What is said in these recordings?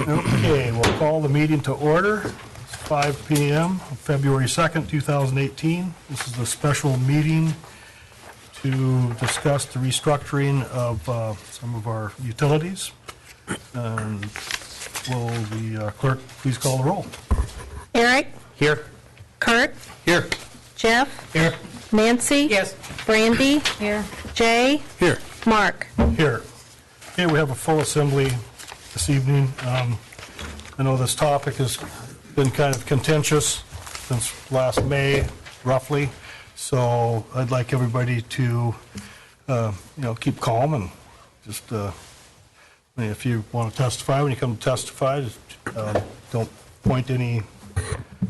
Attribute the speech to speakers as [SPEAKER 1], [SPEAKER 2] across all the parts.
[SPEAKER 1] Okay, we'll call the meeting to order. It's 5 p.m., February 2nd, 2018. This is a special meeting to discuss the restructuring of some of our utilities. And will the clerk please call the roll?
[SPEAKER 2] Eric?
[SPEAKER 3] Here.
[SPEAKER 2] Kurt?
[SPEAKER 3] Here.
[SPEAKER 2] Jeff?
[SPEAKER 3] Here.
[SPEAKER 2] Nancy?
[SPEAKER 3] Yes.
[SPEAKER 2] Brandy? Here. Jay?
[SPEAKER 3] Here.
[SPEAKER 2] Mark?
[SPEAKER 1] Here. Okay, we have a full assembly this evening. I know this topic has been kind of contentious since last May, roughly. So I'd like everybody to, keep calm and just, if you want to testify, when you come to testify, just, don't point any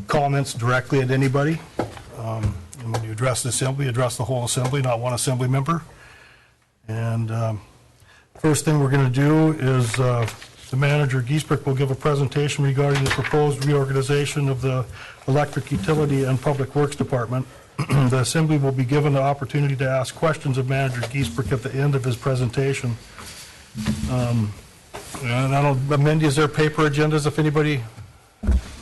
[SPEAKER 1] comments directly at anybody. And when you address the assembly, address the whole assembly, not one assembly member. And first thing we're going to do is the manager, Giesbrecht, will give a presentation regarding the proposed reorganization of the Electric Utility and Public Works Department. The assembly will be given the opportunity to ask questions of Manager Giesbrecht at the end of his presentation. And I don't know, Mindy, is there paper agendas if anybody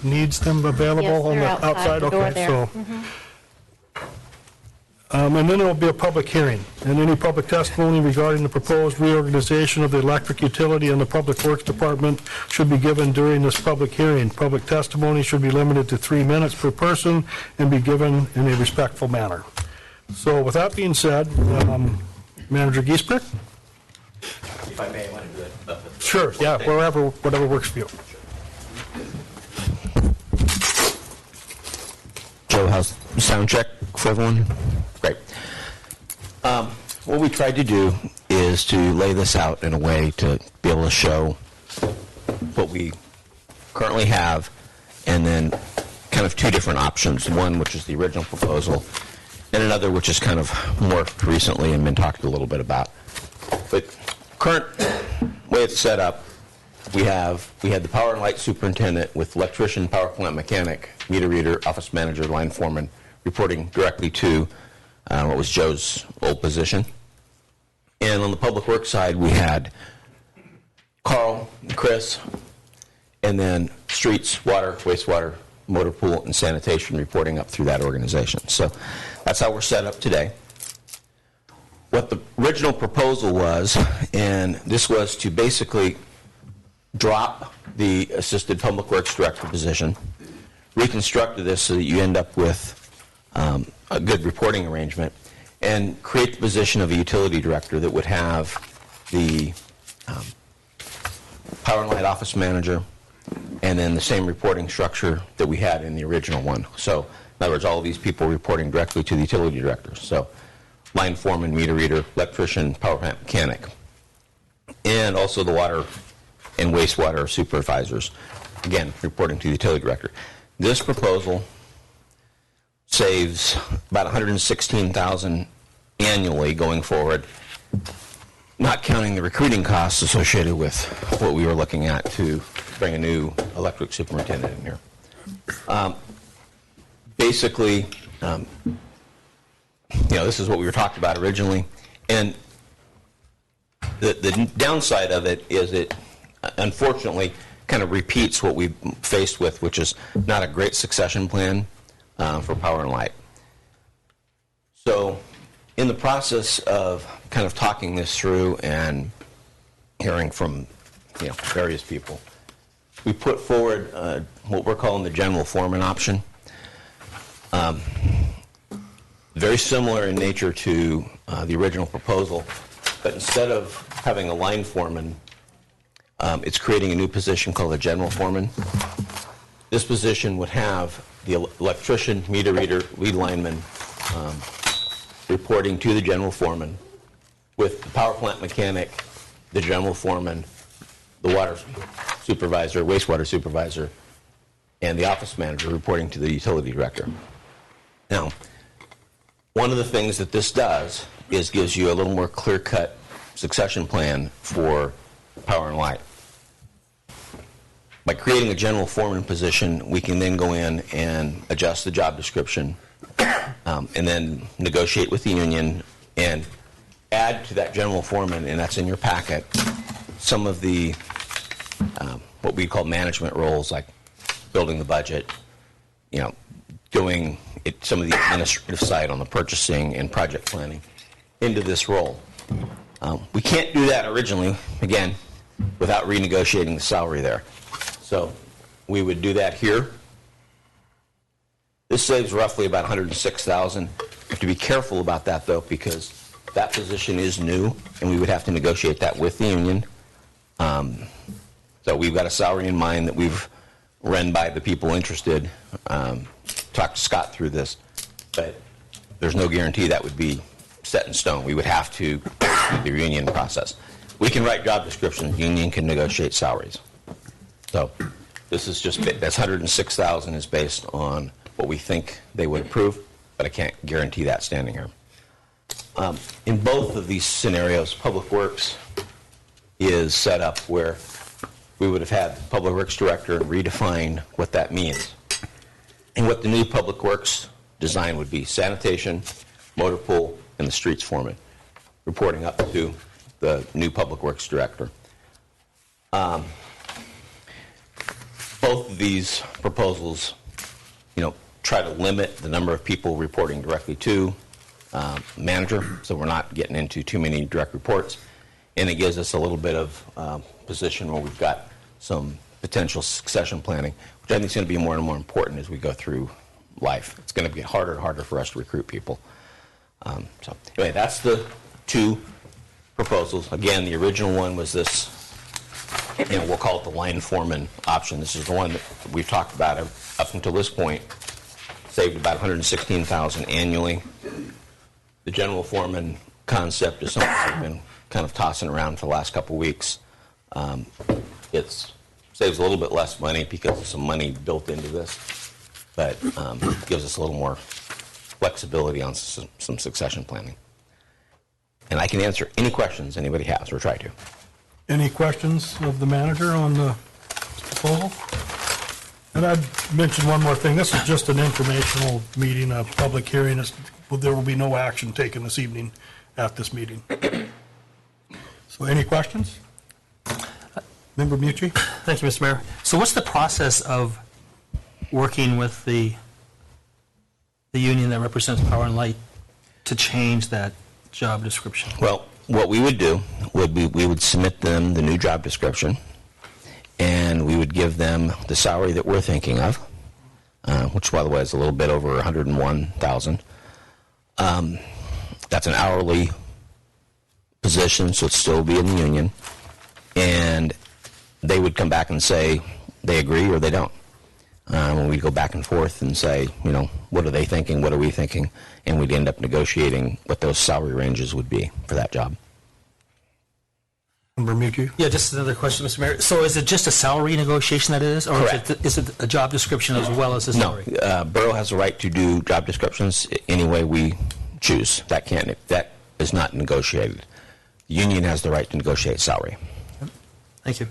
[SPEAKER 1] needs them available?
[SPEAKER 2] Yes,
[SPEAKER 1] on
[SPEAKER 2] they're
[SPEAKER 1] the outside?
[SPEAKER 2] the door
[SPEAKER 1] Okay,
[SPEAKER 2] there.
[SPEAKER 1] so. And then there will be a public hearing, and any public testimony regarding the proposed reorganization of the electric utility and the Public Works Department should be given during this public hearing. Public testimony should be limited to 3 minutes per person and be given in a respectful manner. So with that being said, Manager Giesbrecht?
[SPEAKER 3] If I may, I want to do it.
[SPEAKER 1] Sure, yeah, whatever works for you.
[SPEAKER 3] Joe, how's the sound check for everyone? Great. What we tried to do is to lay this out in a way to be able to show what we currently have, and then kind of 2 different options. One, which is the original proposal, and another, which is kind of morphed recently and been talked a little bit about. But current way it's set up, we had the power and light superintendent with electrician, power plant mechanic, meter reader, office manager, line foreman, reporting directly to what was Joe's old position. And on the public works side, we had Carl, Chris, and then streets, water, wastewater, motor pool, and sanitation reporting up through that organization. So that's how we're set up today. What the original proposal was, and this was to basically drop the assisted public works director position, reconstructed this so that you end up with a good reporting arrangement, and create the position of a utility director that would have the power and light office manager and then the same reporting structure that we had in the original one. So in other words, all of these people reporting directly to the utility director. So line foreman, meter reader, electrician, power plant mechanic, and also the water and wastewater supervisors, again, reporting to the utility director. This proposal saves about $116,000 annually going forward, not counting the recruiting costs associated with what we were looking at to bring a new electric superintendent in here. Basically, this is what we were talking about originally, and the downside of it is it unfortunately kind of repeats what we faced with, which is not a great succession plan for power and light. So in the process of kind of talking this through and hearing from various people, we put forward what we're calling the general foreman option. Very similar in nature to the original proposal, but instead of having a line foreman, it's creating a new position called a general foreman. This position would have the electrician, meter reader, lead lineman reporting to the general foreman, with the power plant mechanic, the general foreman, the water supervisor, wastewater supervisor, and the office manager reporting to the utility director. Now, one of the things that this does is gives you a little more clear-cut succession plan for power and light. By creating a general foreman position, we can then go in and adjust the job description and then negotiate with the union and add to that general foreman, and that's in your packet, some of the what we call management roles, like building the budget, doing some of the administrative side on the purchasing and project planning into this role. We can't do that originally, again, without renegotiating the salary there. So we would do that here. This saves roughly about $106,000. You have to be careful about that, though, because that position is new, and we would have to negotiate that with the union. So we've got a salary in mind that we've run by the people interested, talked to Scott through this, but there's no guarantee that would be set in stone. We would have to do the union process. We can write job descriptions. The union can negotiate salaries. So this is just, that's $106,000 is based on what we think they would approve, but I can't guarantee that standing here. In both of these scenarios, Public Works is set up where we would have had the Public Works Director redefine what that means. And what the new Public Works design would be: sanitation, motor pool, and the streets foreman, reporting up to the new Public Works Director. Both of these proposals, try to limit the number of people reporting directly to manager, so we're not getting into too many direct reports, and it gives us a little bit of position where we've got some potential succession planning, which I think is going to be more and more important as we go through life. It's going to get harder and harder for us to recruit people. So anyway, that's the two proposals. Again, the original one was this, we'll call it the line foreman option. This is the one that we've talked about up until this point, saved about $116,000 annually. The general foreman concept is something I've been kind of tossing around for the last couple of weeks. It saves a little bit less money because of some money built into this, but gives us a little more flexibility on some succession planning. And I can answer any questions anybody has, or try to.
[SPEAKER 1] Any questions of the manager on the proposal? And I'd mention one more thing. This is just an informational meeting, a public hearing. There will be no action taken this evening at this meeting. So any questions? Member Mucci?
[SPEAKER 4] Thank you, Mr. Mayor. So what's the process of working with the union that represents Power and Light to change that job description?
[SPEAKER 3] Well, what we would do would be we would submit them the new job description, and we would give them the salary that we're thinking of, which, by the way, is a little bit over $101,000. That's an hourly position, so it'd still be in the union, and they would come back and say they agree or they don't. When we'd go back and forth and say, what are they thinking, what are we thinking, and we'd end up negotiating what those salary ranges would be for that job.
[SPEAKER 1] Member Mucci?
[SPEAKER 4] Yeah, just another question, Mr. Mayor. So is it just a salary negotiation that it is? Or
[SPEAKER 3] Correct.
[SPEAKER 4] is it a job description as well as a salary?
[SPEAKER 3] No, Borough has a right to do job descriptions any way we choose. That is not negotiated. The union has the right to negotiate salary.
[SPEAKER 4] Thank you.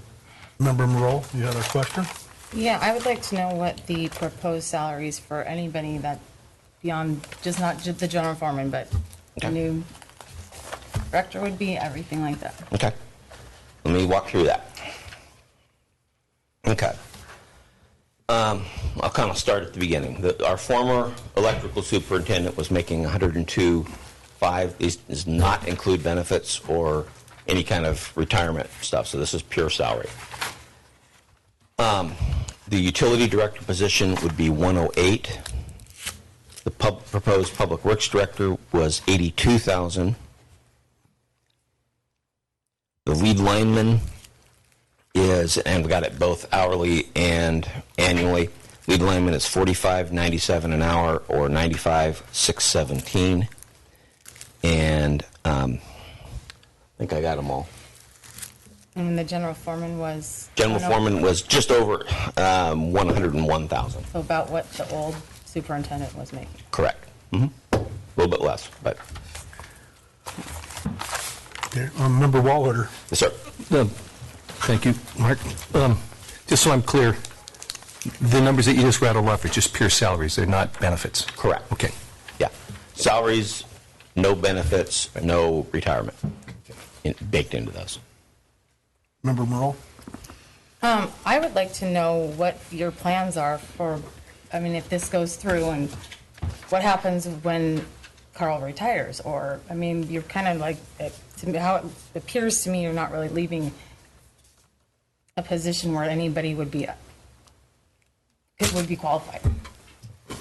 [SPEAKER 1] Member Moreau, you had a question?
[SPEAKER 5] Yeah, I would like to know what the proposed salaries for anybody that beyond, just not just the general foreman, but the new director would be, everything like that.
[SPEAKER 3] Okay. Let me walk through that. Okay. I'll kind of start at the beginning. Our former electrical superintendent was making $102,500. These does not include benefits or any kind of retirement stuff, so this is pure salary. The utility director position would be $108,000. The proposed public works director was $82,000. The lead lineman is, and we got it both hourly and annually. Lead lineman is $45.97 an hour, or $95,617. And I think I got them all.
[SPEAKER 5] And the general foreman was?
[SPEAKER 3] General foreman was just over $101,000.
[SPEAKER 5] So about what the old superintendent was making?
[SPEAKER 3] Correct. A little bit less, but
[SPEAKER 1] Okay. Member Waller?
[SPEAKER 3] yes, sir.
[SPEAKER 6] Thank you, Mark. Just so I'm clear, the numbers that you just rattled off are just pure salaries, they're not benefits?
[SPEAKER 3] Correct.
[SPEAKER 6] Okay.
[SPEAKER 3] Yeah. Salaries, no benefits, no retirement baked into those.
[SPEAKER 1] Member Moreau?
[SPEAKER 5] I would like to know what your plans are for, I mean, if this goes through, and what happens when Carl retires, or, I mean, you're kind of like, to me, how it appears to me, you're not really leaving a position where anybody would be qualified.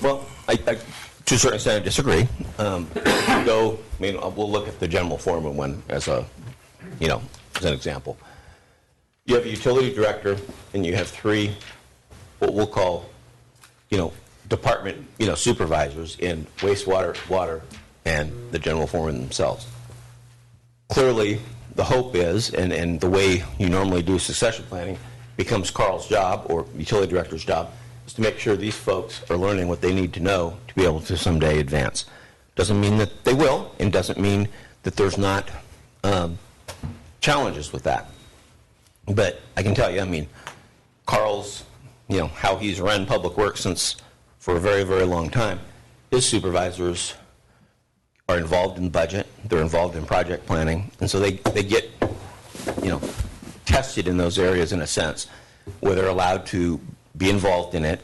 [SPEAKER 3] Well, I to a certain extent, I disagree. We'll look at the general foreman one as as an example. You have a utility director, and you have 3, what we'll call, department, supervisors in wastewater, water, and the general foreman themselves. Clearly, the hope is, and the way you normally do succession planning becomes Carl's job or utility director's job, is to make sure these folks are learning what they need to know to be able to someday advance. Doesn't mean that they will, and doesn't mean that there's not challenges with that. But I can tell you, I mean, Carl's, how he's run public works for a very, very long time, his supervisors are involved in budget, they're involved in project planning, and so they get, tested in those areas in a sense, where they're allowed to be involved in it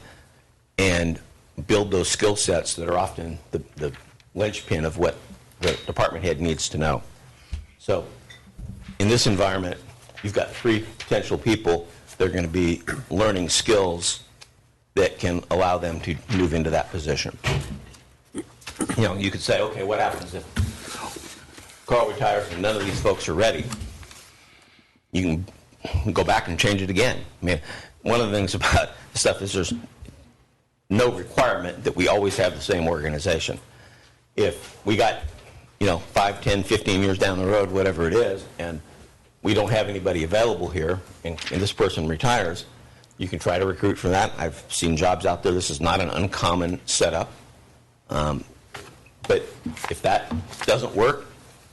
[SPEAKER 3] and build those skill sets that are often the linchpin of what the department head needs to know. So in this environment, you've got 3 potential people that are going to be learning skills that can allow them to move into that position. You could say, okay, what happens if Carl retires and none of these folks are ready? You can go back and change it again. I mean, one of the things about this stuff is there's no requirement that we always have the same organization. If we got, 5, 10, 15 years down the road, whatever it is, and we don't have anybody available here, and this person retires, you can try to recruit for that. I've seen jobs out there. This is not an uncommon setup. But if that doesn't work,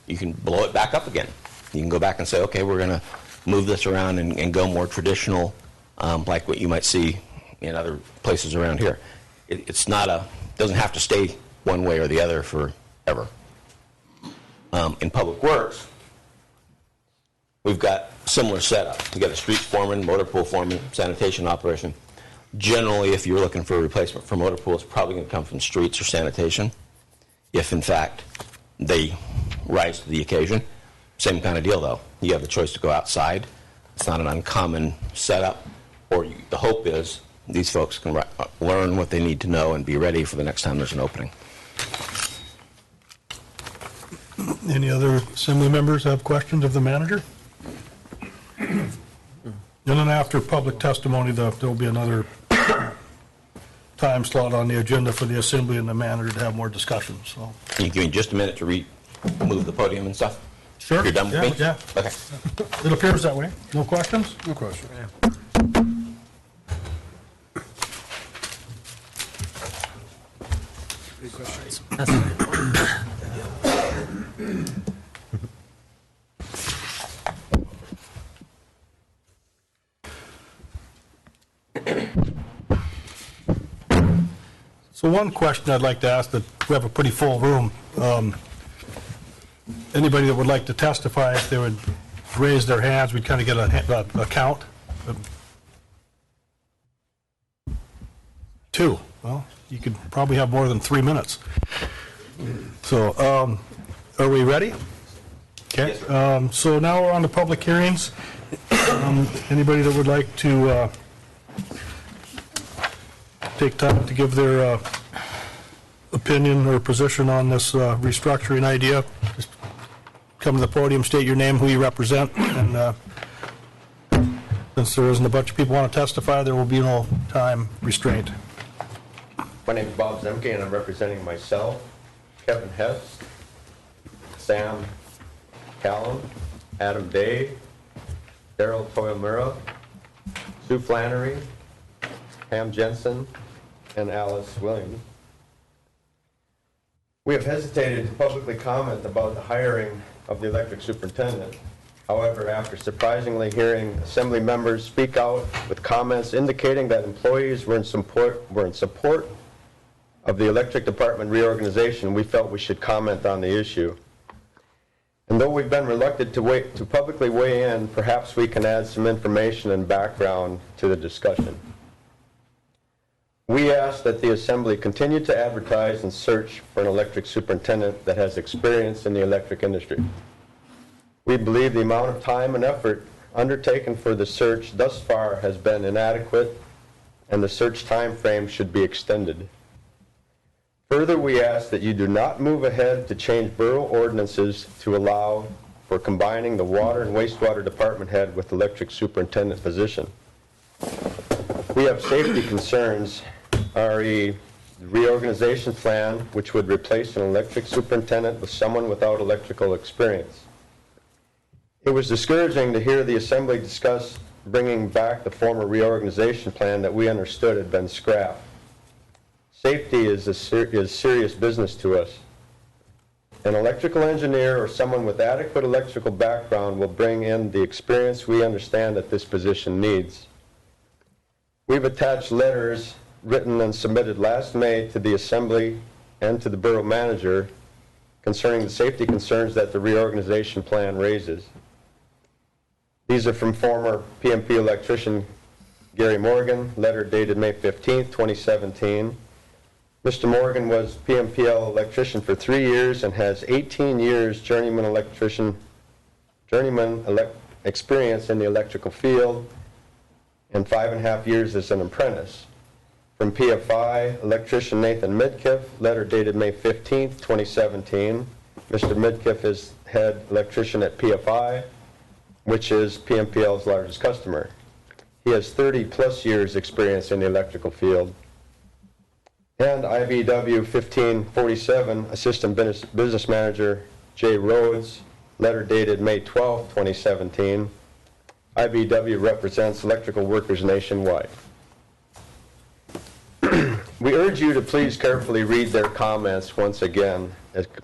[SPEAKER 3] you can blow it back up again. You can go back and say, okay, we're going to move this around and go more traditional, like what you might see in other places around here. It's not doesn't have to stay one way or the other forever. In public works, we've got similar setup. We've got a streets foreman, motor pool foreman, sanitation operation. Generally, if you're looking for a replacement for motor pool, it's probably going to come from streets or sanitation. If, in fact, they rise to the occasion. Same kind of deal, though. You have the choice to go outside. It's not an uncommon setup. Or the hope is these folks can learn what they need to know and be ready for the next time there's an opening.
[SPEAKER 1] Any other assembly members have questions of the manager? And then after public testimony, there'll be another time slot on the agenda for the assembly and the manager to have more discussion, so.
[SPEAKER 3] Can you give me just a minute to move the podium and stuff?
[SPEAKER 1] Sure.
[SPEAKER 3] You're done with me?
[SPEAKER 1] Yeah.
[SPEAKER 3] Okay.
[SPEAKER 1] It appears that way. No questions?
[SPEAKER 7] No question. Any questions?
[SPEAKER 1] So one question I'd like to ask, that we have a pretty full room. Anybody that would like to testify, if they would raise their hands, we'd kind of get a count. 2. Well, you could probably have more than 3 minutes. So, are we ready? Okay. So now we're on to public hearings. Anybody that would like to take time to give their opinion or position on this restructuring idea, just come to the podium, state your name, who you represent, and since there isn't a bunch of people who want to testify, there will be no time restraint.
[SPEAKER 8] My name is Bob Zemke, and I'm representing myself, Kevin Hess, Sam Callum, Adam Day, Daryl Toyomura, Sue Flannery, Pam Jensen, and Alice Williams. We have hesitated to publicly comment about the hiring of the electric superintendent. However, after surprisingly hearing assembly members speak out with comments indicating that employees were in support of the electric department reorganization, we felt we should comment on the issue. And though we've been reluctant to publicly weigh in, perhaps we can add some information and background to the discussion. We ask that the Assembly continue to advertise and search for an electric superintendent that has experience in the electric industry. We believe the amount of time and effort undertaken for the search thus far has been inadequate, and the search time frame should be extended. Further, we ask that you do not move ahead to change borough ordinances to allow for combining the water and wastewater department head with electric superintendent position. We have safety concerns, re reorganization plan, which would replace an electric superintendent with someone without electrical experience. It was discouraging to hear the Assembly discuss bringing back the former reorganization plan that we understood had been scrapped. Safety is serious business to us. An electrical engineer or someone with adequate electrical background will bring in the experience we understand that this position needs. We've attached letters written and submitted last May to the Assembly and to the Borough Manager concerning the safety concerns that the reorganization plan raises. These are from former PMP electrician Gary Morgan, letter dated May 15, 2017. Mr. Morgan was PMPL electrician for 3 years and has 18 years journeyman experience in the electrical field and 5.5 years as an apprentice. From PFI, electrician Nathan Midkiff, letter dated May 15, 2017. Mr. Midkiff is head electrician at PFI, which is PMPL's largest customer. He has 30-plus years experience in the electrical field. And IBW 1547, assistant business manager Jay Rhodes, letter dated May 12, 2017. IBW represents electrical workers nationwide. We urge you to please carefully read their comments once again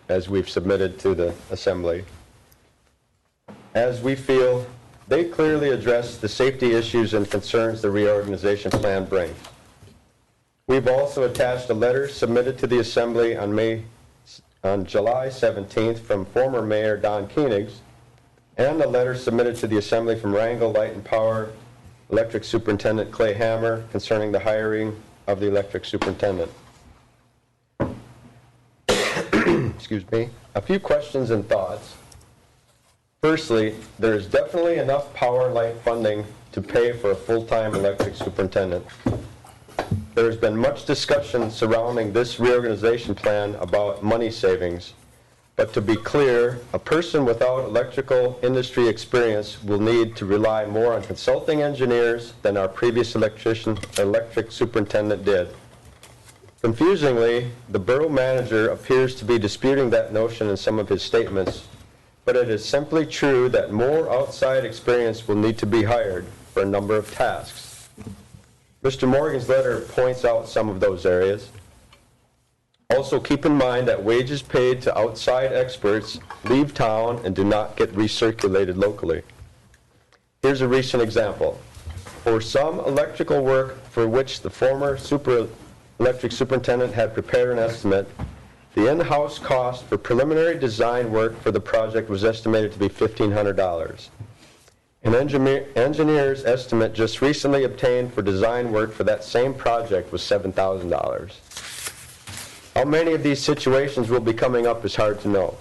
[SPEAKER 8] as we've submitted to the Assembly, as we feel they clearly address the safety issues and concerns the reorganization plan brings. We've also attached a letter submitted to the Assembly on July 17th from former Mayor Don Koenigs, and a letter submitted to the Assembly from Wrangell Light and Power Electric Superintendent Clay Hammer concerning the hiring of the electric superintendent. Excuse me. A few questions and thoughts. Firstly, there is definitely enough power and light funding to pay for a full-time electric superintendent. There has been much discussion surrounding this reorganization plan about money savings, but to be clear, a person without electrical industry experience will need to rely more on consulting engineers than our previous electric superintendent did. Confusingly, the borough manager appears to be disputing that notion in some of his statements, but it is simply true that more outside experience will need to be hired for a number of tasks. Mr. Morgan's letter points out some of those areas. Also, keep in mind that wages paid to outside experts leave town and do not get recirculated locally. Here's a recent example. For some electrical work for which the former electric superintendent had prepared an estimate, the in-house cost for preliminary design work for the project was estimated to be $1,500. An engineer's estimate just recently obtained for design work for that same project was $7,000. How many of these situations will be coming up is hard to know.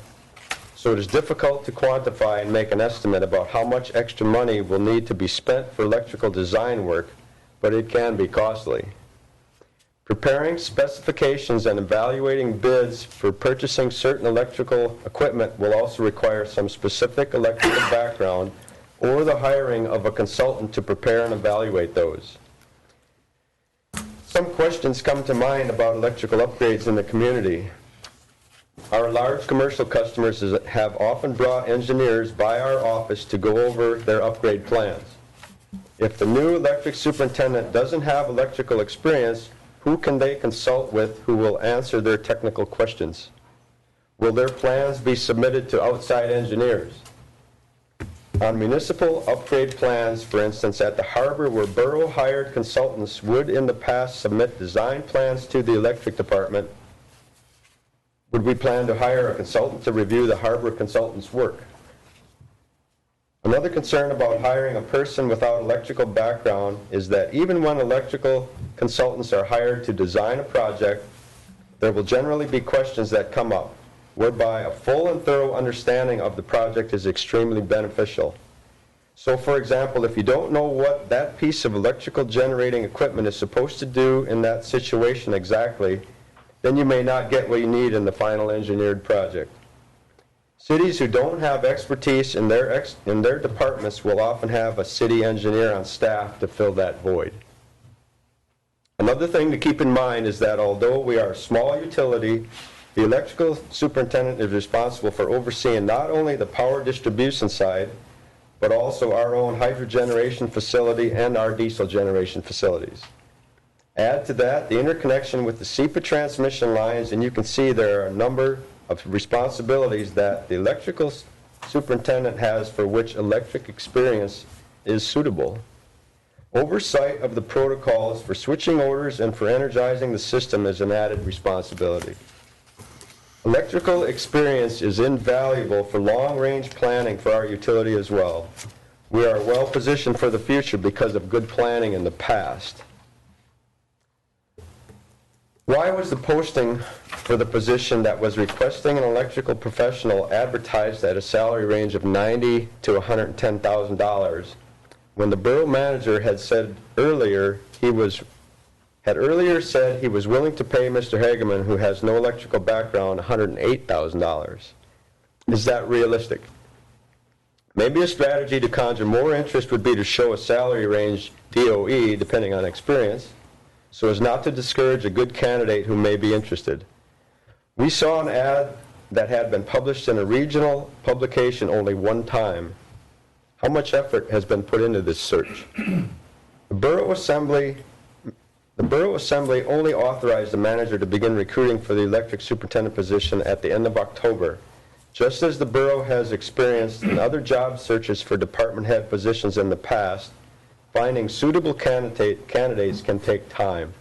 [SPEAKER 8] So it is difficult to quantify and make an estimate about how much extra money will need to be spent for electrical design work, but it can be costly. Preparing specifications and evaluating bids for purchasing certain electrical equipment will also require some specific electrical background or the hiring of a consultant to prepare and evaluate those. Some questions come to mind about electrical upgrades in the community. Our large commercial customers have often brought engineers by our office to go over their upgrade plans. If the new electric superintendent doesn't have electrical experience, who can they consult with who will answer their technical questions? Will their plans be submitted to outside engineers? On municipal upgrade plans, for instance, at the harbor where borough hired consultants would in the past submit design plans to the electric department, would we plan to hire a consultant to review the harbor consultant's work? Another concern about hiring a person without electrical background is that even when electrical consultants are hired to design a project, there will generally be questions that come up, whereby a full and thorough understanding of the project is extremely beneficial. So, for example, if you don't know what that piece of electrical generating equipment is supposed to do in that situation exactly, then you may not get what you need in the final engineered project. Cities who don't have expertise in their departments will often have a city engineer on staff to fill that void. Another thing to keep in mind is that although we are a small utility, the electrical superintendent is responsible for overseeing not only the power distribution side, but also our own hydro generation facility and our diesel generation facilities. Add to that the interconnection with the SEPA transmission lines, and you can see there are a number of responsibilities that the electrical superintendent has for which electric experience is suitable. Oversight of the protocols for switching orders and for energizing the system is an added responsibility. Electrical experience is invaluable for long-range planning for our utility as well. We are well positioned for the future because of good planning in the past. Why was the posting for the position that was requesting an electrical professional advertised at a salary range of $90,000 to $110,000 when the borough manager had earlier said he was willing to pay Mr. Hageman, who has no electrical background, $108,000? Is that realistic? Maybe a strategy to conjure more interest would be to show a salary range DOE, depending on experience, so as not to discourage a good candidate who may be interested. We saw an ad that had been published in a regional publication only one time. How much effort has been put into this search? The Borough Assembly only authorized the manager to begin recruiting for the electric superintendent position at the end of October, just as the borough has experienced in other job searches for department head positions in the past. Finding suitable candidates can take time.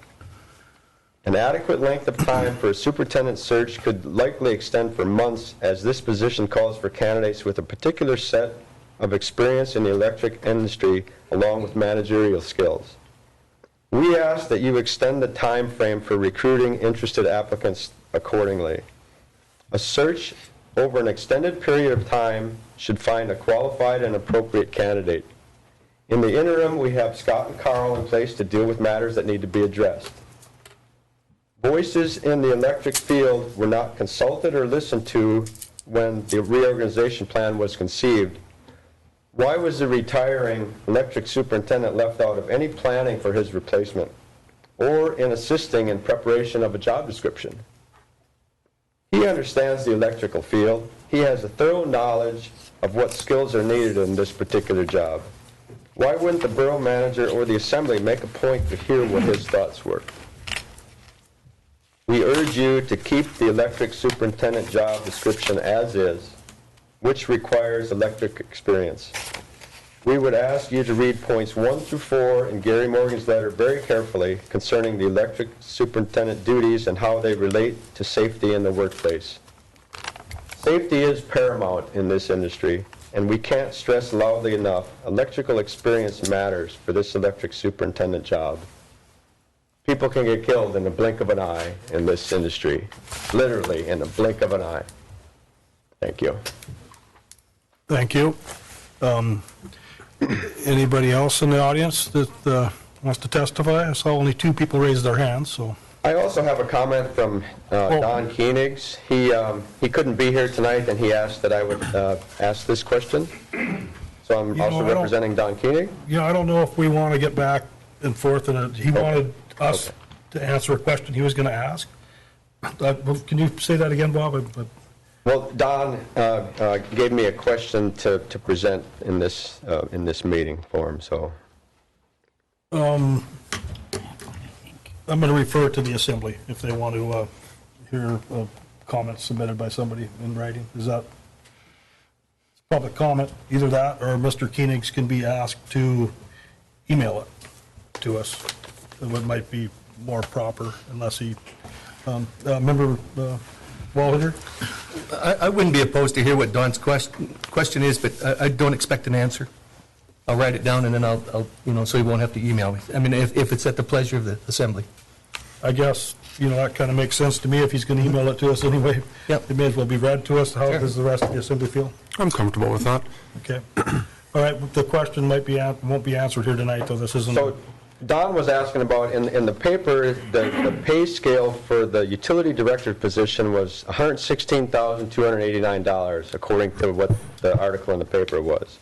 [SPEAKER 8] An adequate length of time for a superintendent search could likely extend for months, as this position calls for candidates with a particular set of experience in the electric industry along with managerial skills. We ask that you extend the time frame for recruiting interested applicants accordingly. A search over an extended period of time should find a qualified and appropriate candidate. In the interim, we have Scott and Carl in place to deal with matters that need to be addressed. Voices in the electric field were not consulted or listened to when the reorganization plan was conceived. Why was the retiring electric superintendent left out of any planning for his replacement or in assisting in preparation of a job description? He understands the electrical field. He has a thorough knowledge of what skills are needed in this particular job. Why wouldn't the borough manager or the assembly make a point to hear what his thoughts were? We urge you to keep the electric superintendent job description as is, which requires electric experience. We would ask you to read points 1 through 4 in Gary Morgan's letter very carefully concerning the electric superintendent duties and how they relate to safety in the workplace. Safety is paramount in this industry, and we can't stress loudly enough, electrical experience matters for this electric superintendent job. People can get killed in the blink of an eye in this industry, literally in the blink of an eye. Thank you.
[SPEAKER 1] Thank you. Anybody else in the audience that wants to testify? I saw only 2 people raise their hands, so.
[SPEAKER 8] I also have a comment from Don Koenigs. He couldn't be here tonight, and he asked that I would ask this question. So I'm also representing Don Koenig.
[SPEAKER 1] Yeah, I don't know if we want to get back and forth, and he wanted us to answer a question he was going to ask. Can you say that again, Bob?
[SPEAKER 8] Well, Don gave me a question to present in this meeting for him. So
[SPEAKER 1] I'm going to refer to the assembly if they want to hear comments submitted by somebody in writing. Is that public comment? Either that or Mr. Koenigs can be asked to email it to us. It might be more proper unless he, Member Wallinger?
[SPEAKER 6] I wouldn't be opposed to hear what Don's question is, but I don't expect an answer. I'll write it down, and then I'll so he won't have to email me. I mean, if it's at the pleasure of the assembly.
[SPEAKER 1] I guess, that kind of makes sense to me. If he's going to email it to us anyway,
[SPEAKER 6] Yep.
[SPEAKER 1] it may as well be read to us. How
[SPEAKER 6] Sure.
[SPEAKER 1] does the rest of the assembly feel?
[SPEAKER 7] I'm comfortable with that.
[SPEAKER 1] Okay. All right, the question won't be answered here tonight, though this isn't.
[SPEAKER 8] So Don was asking about, in the paper, the pay scale for the utility director position was $116,289, according to what the article in the paper was.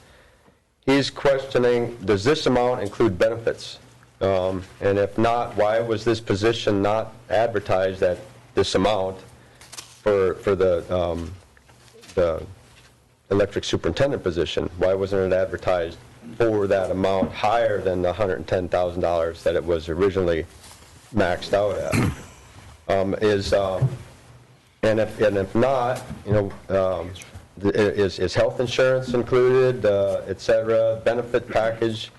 [SPEAKER 8] He's questioning, does this amount include benefits? And if not, why was this position not advertised at this amount for the electric superintendent position? Why wasn't it advertised for that amount higher than the $110,000 that it was originally maxed out at? And if not, is health insurance included, et cetera, benefit package?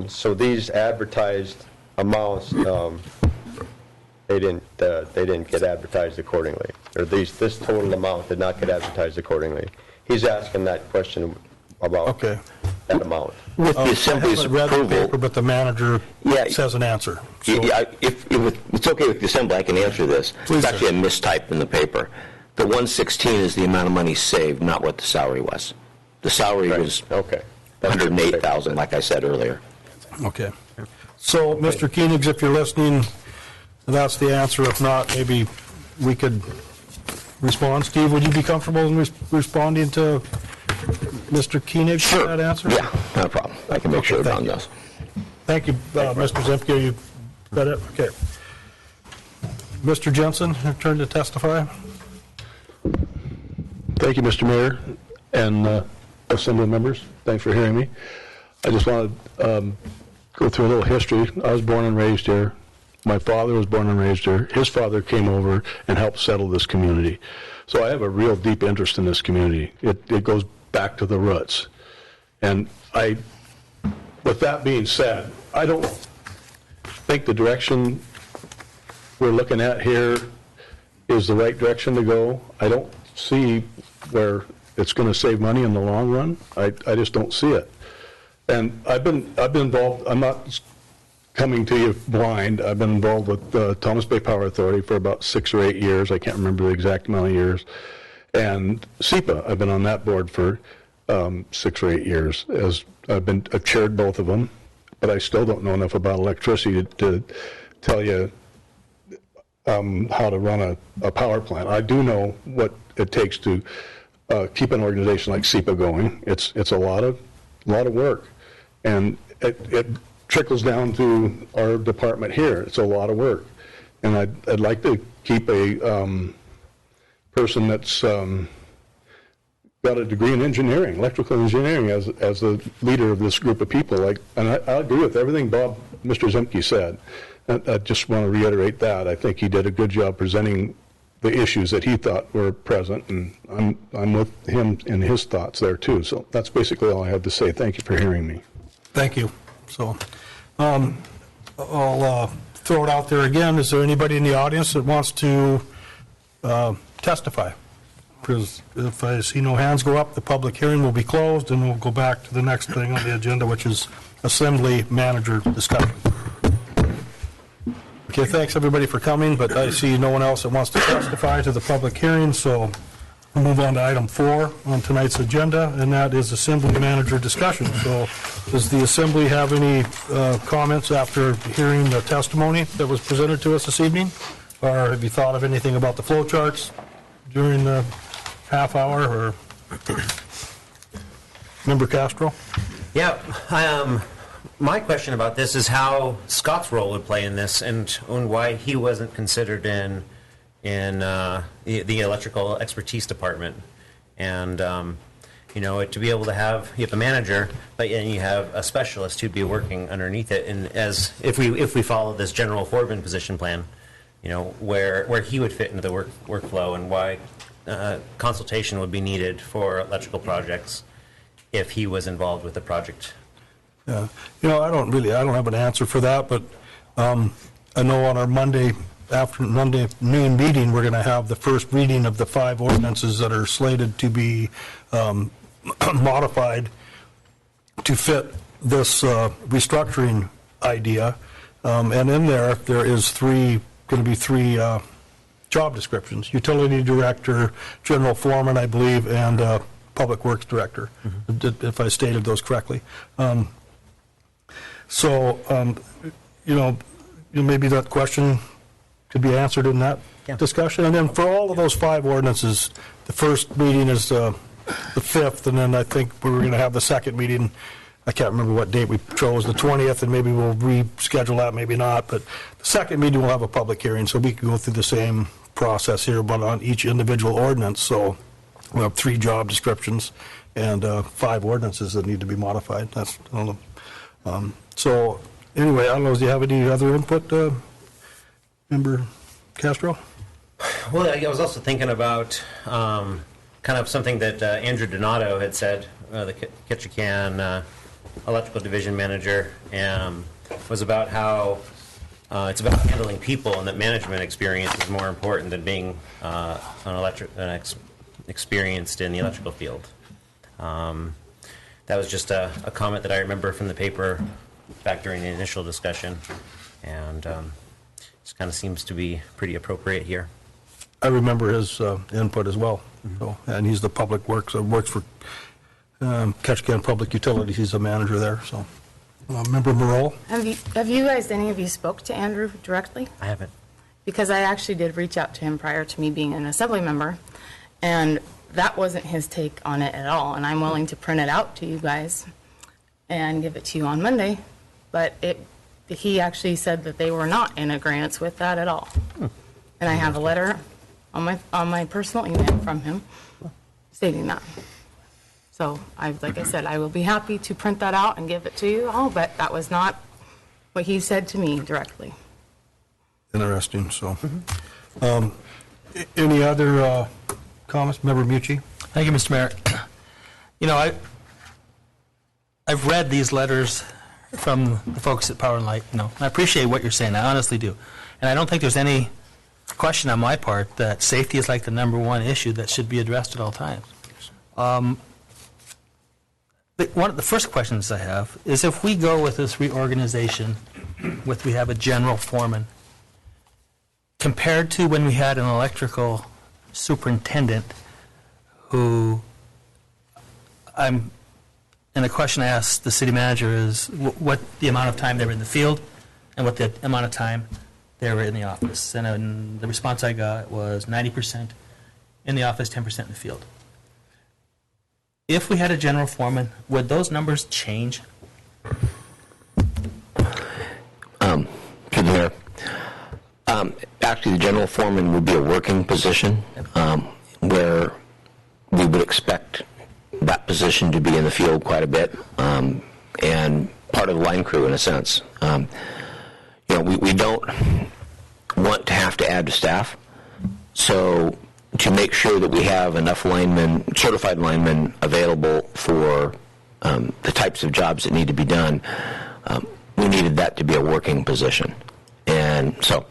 [SPEAKER 8] So these advertised amounts, they didn't get advertised accordingly, or this total amount did not get advertised accordingly. He's asking that question about that amount.
[SPEAKER 3] With the
[SPEAKER 1] I
[SPEAKER 3] Assembly's
[SPEAKER 1] haven't read the paper,
[SPEAKER 3] approval,
[SPEAKER 1] but the manager
[SPEAKER 3] Yeah.
[SPEAKER 1] says an answer. So-
[SPEAKER 3] if it's okay with the Assembly, I can answer this.
[SPEAKER 1] Please,
[SPEAKER 3] It's actually
[SPEAKER 1] sir.
[SPEAKER 3] a mistype in the paper. The 116 is the amount of money saved, not what the salary was. The salary was
[SPEAKER 8] Okay.
[SPEAKER 3] 108,000, like I said earlier.
[SPEAKER 1] Okay. So, Mr. Koenigs, if you're listening, that's the answer. If not, maybe we could respond. Steve, would you be comfortable in responding to Mr. Koenig for that answer?
[SPEAKER 3] Yeah, not a problem. I can make sure
[SPEAKER 1] Okay,
[SPEAKER 3] Don
[SPEAKER 1] thank you.
[SPEAKER 3] does.
[SPEAKER 1] Thank you, Mr. Zemke. You got it? Okay. Mr. Jensen, your turn to testify.
[SPEAKER 9] Thank you, Mr. Mayor and Assembly members. Thanks for hearing me. I just want to go through a little history. I was born and raised here. My father was born and raised here. His father came over and helped settle this community. So I have a real deep interest in this community. It goes back to the roots. And with that being said, I don't think the direction we're looking at here is the right direction to go. I don't see where it's going to save money in the long run. I just don't see it. And I've been involved. I'm not coming to you blind. I've been involved with Thomas Bay Power Authority for about 6 or 8 years. I can't remember the exact amount of years. And SEPA, I've been on that board for 6 or 8 years. As I've chaired both of them, but I still don't know enough about electricity to tell you how to run a power plant. I do know what it takes to keep an organization like SEPA going. It's a lot of work, and it trickles down to our department here. It's a lot of work, and I'd like to keep a person that's got a degree in engineering, electrical engineering, as the leader of this group of people. And I agree with everything Mr. Zemke said. I just want to reiterate that. I think he did a good job presenting the issues that he thought were present, and I'm with him in his thoughts there too. So that's basically all I had to say. Thank you for hearing me.
[SPEAKER 1] Thank you. So I'll throw it out there again. Is there anybody in the audience that wants to testify? Because if I see no hands go up, the public hearing will be closed, and we'll go back to the next thing on the agenda, which is Assembly Manager discussion. Okay, thanks everybody for coming, but I see no one else that wants to testify to the public hearing, so we'll move on to item 4 on tonight's agenda, and that is Assembly Manager discussion. So does the Assembly have any comments after hearing the testimony that was presented to us this evening? Or have you thought of anything about the flow charts during the half hour, or Member Castro?
[SPEAKER 10] Yeah, my question about this is how Scott's role would play in this, and why he wasn't considered in the electrical expertise department. And to be able to have, you have a manager, but then you have a specialist who'd be working underneath it. And as if we follow this general foreman position plan, where he would fit into the workflow, and why consultation would be needed for electrical projects if he was involved with the project.
[SPEAKER 1] Yeah, I don't have an answer for that, but I know on our Monday afternoon meeting, we're going to have the first reading of the 5 ordinances that are slated to be modified to fit this restructuring idea. And in there is going to be three job descriptions: utility director, general foreman, I believe, and public works director, if I stated those correctly. Maybe that question could be answered in that discussion. And then for all of those 5 ordinances, the first meeting is the 5th, and then I think we were going to have the second meeting. I can't remember what date we chose, the 20th, and maybe we'll reschedule that, maybe not. But the second meeting we'll have a public hearing, so we can go through the same process here, but on each individual ordinance. So we'll have 3 job descriptions and 5 ordinances that need to be modified. I don't know. So anyway, I don't know, do you have any other input, Member Castro?
[SPEAKER 10] Well, I was also thinking about kind of something that Andrew Donato had said, the Ketchikan electrical division manager, was about how it's about handling people, and that management experience is more important than being experienced in the electrical field. That was just a comment that I remember from the paper back during the initial discussion, and just kind of seems to be pretty appropriate here.
[SPEAKER 1] I remember his input as well. So, and he's the public works, works for Ketchikan Public Utilities. He's the manager there. So, Member Borough?
[SPEAKER 5] Have you guys, any of you spoke to Andrew directly?
[SPEAKER 10] I haven't.
[SPEAKER 5] Because I actually did reach out to him prior to me being an assembly member, and that wasn't his take on it at all. And I'm willing to print it out to you guys and give it to you on Monday, but he actually said that they were not in agreement with that at all. And I have a letter on my personal email from him stating that. So, like I said, I will be happy to print that out and give it to you all, but that was not what he said to me directly.
[SPEAKER 1] Interesting. So, any other comments, Member Mucci?
[SPEAKER 4] Thank you, Mr. Mayor. I've read these letters from the folks at Power and Light, and I appreciate what you're saying, I honestly do. And I don't think there's any question on my part that safety is like the #1 issue that should be addressed at all times. But one of the first questions I have is, if we go with this reorganization, we have a general foreman, compared to when we had an electrical superintendent who and the question I asked the city manager is what the amount of time they were in the field and what the amount of time they were in the office. And the response I got was 90% in the office, 10% in the field. If we had a general foreman, would those numbers change?
[SPEAKER 3] To the mayor. Actually, the general foreman would be a working position where we would expect that position to be in the field quite a bit, and part of the line crew in a sense. We don't want to have to add to staff, so to make sure that we have enough certified linemen available for the types of jobs that need to be done, we needed that to be a working position. And so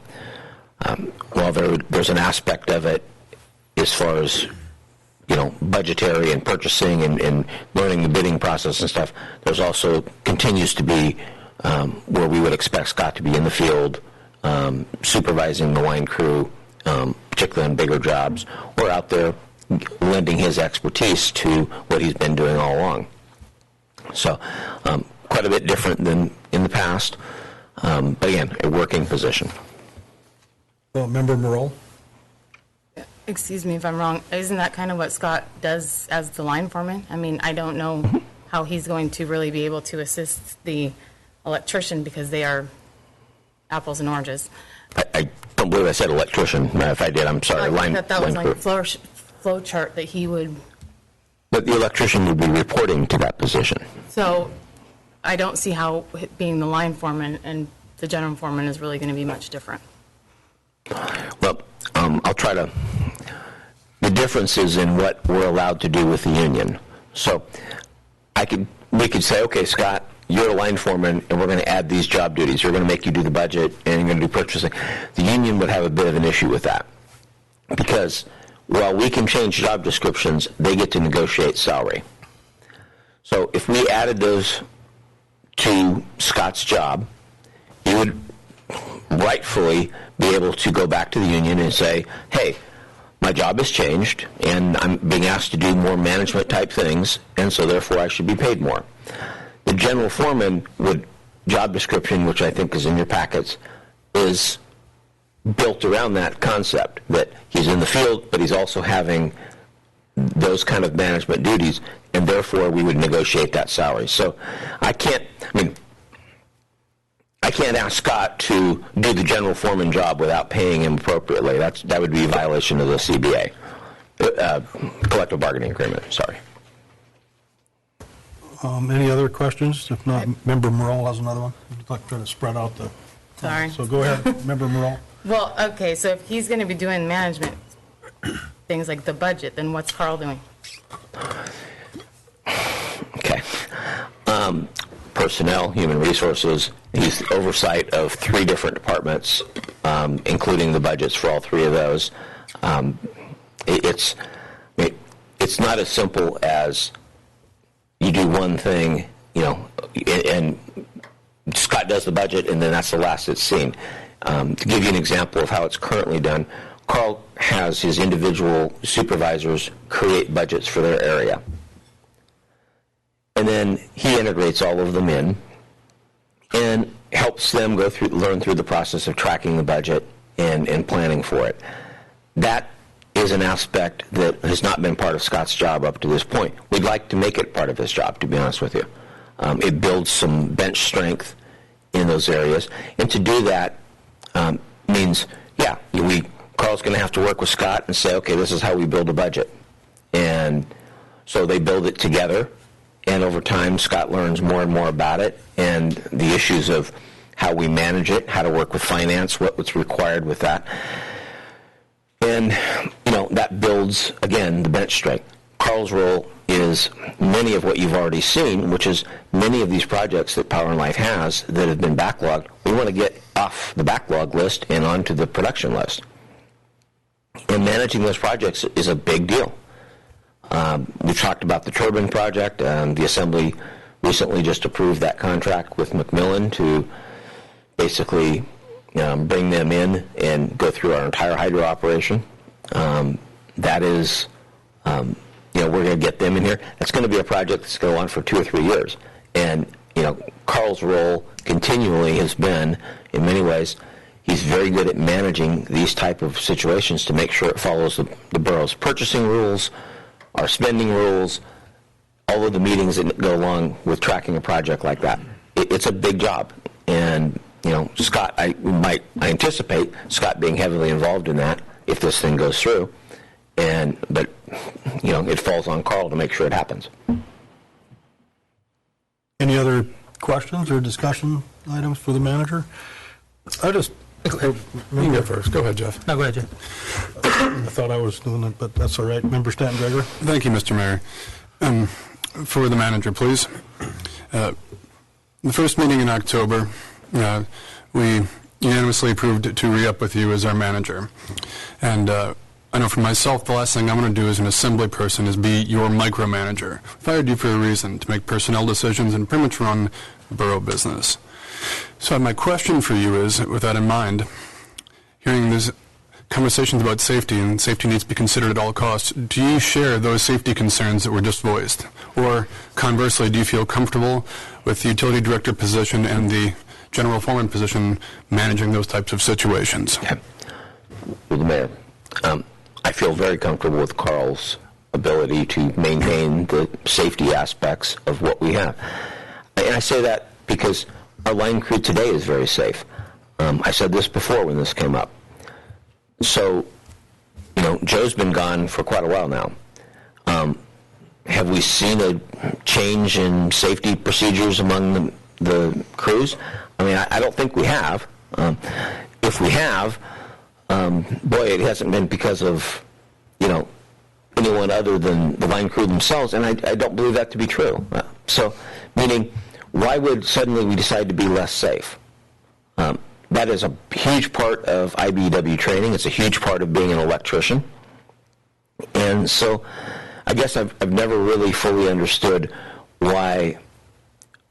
[SPEAKER 3] while there's an aspect of it as far as budgetary and purchasing and learning the bidding process and stuff, there's also continues to be where we would expect Scott to be in the field supervising the line crew, particularly on bigger jobs, or out there lending his expertise to what he's been doing all along. So quite a bit different than in the past, but again, a working position.
[SPEAKER 1] Well, Member Morrell?
[SPEAKER 5] Excuse me if I'm wrong, isn't that kind of what Scott does as the line foreman? I mean, I don't know how he's going to really be able to assist the electrician, because they are apples and oranges.
[SPEAKER 3] I don't believe I said electrician. If I did, I'm sorry.
[SPEAKER 5] I thought that was like a flow chart that he would...
[SPEAKER 3] But the electrician would be reporting to that position.
[SPEAKER 5] So I don't see how being the line foreman and the general foreman is really going to be much different.
[SPEAKER 3] Well, I'll try to... The difference is in what we're allowed to do with the union. So we could say, okay, Scott, you're a line foreman, and we're going to add these job duties. We're going to make you do the budget, and you're going to do purchasing. The union would have a bit of an issue with that. Because while we can change job descriptions, they get to negotiate salary. So if we added those to Scott's job, you would rightfully be able to go back to the union and say, hey, my job has changed, and I'm being asked to do more management type things, and so therefore I should be paid more. The general foreman job description, which I think is in your packets, is built around that concept that he's in the field, but he's also having those kind of management duties, and therefore we would negotiate that salary. So I can't ask Scott to do the general foreman job without paying him appropriately. That would be a violation of the CBA, collective bargaining agreement, sorry.
[SPEAKER 1] Any other questions? If not, Member Morrell has another one. I'd like to try to spread out the...
[SPEAKER 5] Sorry.
[SPEAKER 1] So go ahead, Member Morrell.
[SPEAKER 5] Well, okay, so if he's going to be doing management, things like the budget, then what's Carl doing?
[SPEAKER 3] Okay. Personnel, human resources. He's the oversight of 3 different departments, including the budgets for all 3 of those. It's not as simple as you do one thing, and Scott does the budget, and then that's the last it's seen. To give you an example of how it's currently done, Carl has his individual supervisors create budgets for their area. And then he integrates all of them in and helps them learn through the process of tracking the budget and planning for it. That is an aspect that has not been part of Scott's job up to this point. We'd like to make it part of his job, to be honest with you. It builds some bench strength in those areas. And to do that means, Carl's going to have to work with Scott and say, okay, this is how we build a budget. And so they build it together. And over time, Scott learns more and more about it and the issues of how we manage it, how to work with finance, what's required with that. And, that builds, again, the bench strength. Carl's role is many of what you've already seen, which is many of these projects that Power and Light has that have been backlogged. We want to get off the backlog list and onto the production list. And managing those projects is a big deal. We've talked about the turbine project. The Assembly recently just approved that contract with Macmillan to basically bring them in and go through our entire hydro operation. That is, we're going to get them in here. That's going to be a project that's going to go on for 2 or 3 years. And, Carl's role continually has been, in many ways, he's very good at managing these type of situations to make sure it follows the borough's purchasing rules, our spending rules, all of the meetings that go along with tracking a project like that. It's a big job. And, Scott, I anticipate Scott being heavily involved in that if this thing goes through. But it falls on Carl to make sure it happens.
[SPEAKER 1] Any other questions or discussion items for the manager?
[SPEAKER 9] You can go first. Go ahead, Jeff.
[SPEAKER 4] No, go ahead, Jeff.
[SPEAKER 1] I thought I was doing it, but that's all right. Member Stanton Gregor.
[SPEAKER 7] Thank you, Mr. Mayor. For the manager, please. The first meeting in October, we unanimously approved to re-up with you as our manager. And I know for myself, the last thing I'm going to do as an assembly person is be your micromanager. I hired you for a reason, to make personnel decisions and pretty much run the borough business. So my question for you is, with that in mind, hearing these conversations about safety and safety needs to be considered at all costs, do you share those safety concerns that were just voiced? Or conversely, do you feel comfortable with the utility director position and the general foreman position managing those types of situations?
[SPEAKER 3] Yeah. Well, the mayor, I feel very comfortable with Carl's ability to maintain the safety aspects of what we have. And I say that because our line crew today is very safe. I said this before when this came up. So, Joe's been gone for quite a while now. Have we seen a change in safety procedures among the crews? I mean, I don't think we have. If we have, boy, it hasn't been because of, anyone other than the line crew themselves, and I don't believe that to be true. So, meaning why would suddenly we decide to be less safe? That is a huge part of IBEW training. It's a huge part of being an electrician. And so I guess I've never really fully understood why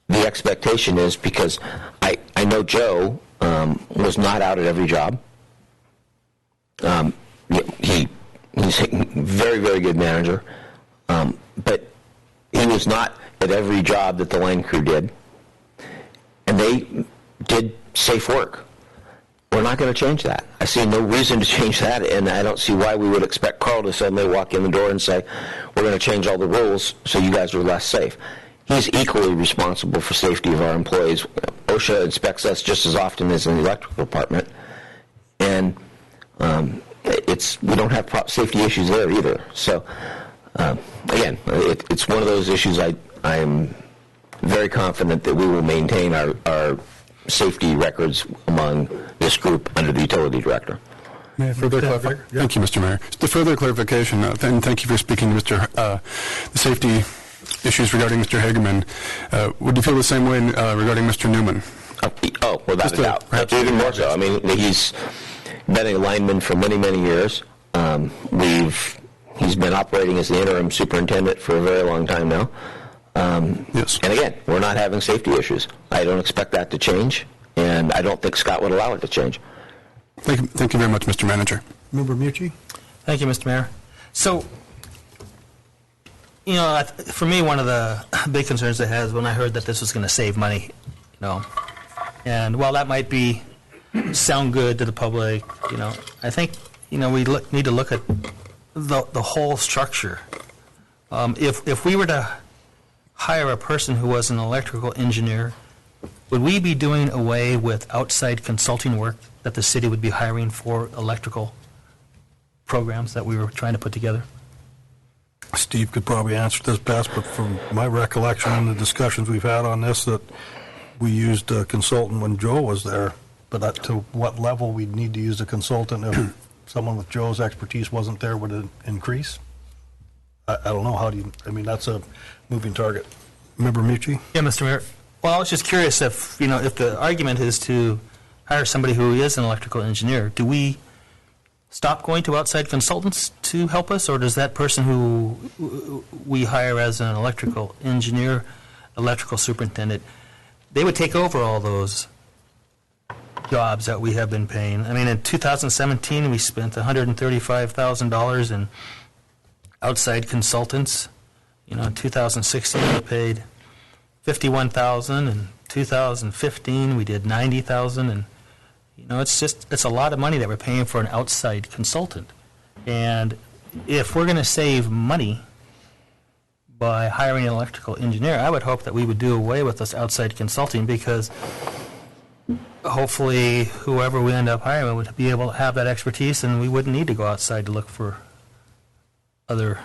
[SPEAKER 3] the expectation is, because I know Joe was not out at every job. He's a very, very good manager. But he was not at every job that the line crew did. And they did safe work. We're not going to change that. I see no reason to change that, and I don't see why we would expect Carl to suddenly walk in the door and say, we're going to change all the rules so you guys are less safe. He's equally responsible for safety of our employees. OSHA inspects us just as often as in the electrical department, and we don't have safety issues there either. So, again, it's one of those issues I am very confident that we will maintain our safety records among this group under the utility director.
[SPEAKER 1] May I
[SPEAKER 7] Further
[SPEAKER 1] further
[SPEAKER 7] clarification? Thank you, Mr. Mayor. Just a further clarification, and thank you for speaking to the safety issues regarding Mr. Hageman. Would you feel the same way regarding Mr. Newman?
[SPEAKER 3] Oh, without a doubt. Even more so. I mean, he's been a lineman for many, many years. He's been operating as the interim superintendent for a very long time now.
[SPEAKER 7] Yes.
[SPEAKER 3] And again, we're not having safety issues. I don't expect that to change, and I don't think Scott would allow it to change.
[SPEAKER 7] Thank you very much, Mr. Manager.
[SPEAKER 1] Member Mucci?
[SPEAKER 4] Thank you, Mr. Mayor. So, for me, one of the big concerns I had is when I heard that this was going to save money, and while that might sound good to the public, I think, we need to look at the whole structure. If we were to hire a person who was an electrical engineer, would we be doing away with outside consulting work that the city would be hiring for electrical programs that we were trying to put together?
[SPEAKER 1] Steve could probably answer this best, but from my recollection and the discussions we've had on this, that we used a consultant when Joe was there, but to what level we'd need to use a consultant if someone with Joe's expertise wasn't there, would it increase? I don't know. That's a moving target. Member Mucci?
[SPEAKER 4] Yeah, Mr. Mayor. Well, I was just curious if the argument is to hire somebody who is an electrical engineer, do we stop going to outside consultants to help us, or does that person who we hire as an electrical engineer, electrical superintendent, they would take over all those jobs that we have been paying? I mean, in 2017, we spent $135,000 in outside consultants. In 2016, we paid $51,000. In 2015, we did $90,000, and it's a lot of money that we're paying for an outside consultant. And if we're going to save money by hiring an electrical engineer, I would hope that we would do away with this outside consulting, because hopefully whoever we end up hiring would be able to have that expertise, and we wouldn't need to go outside to look for other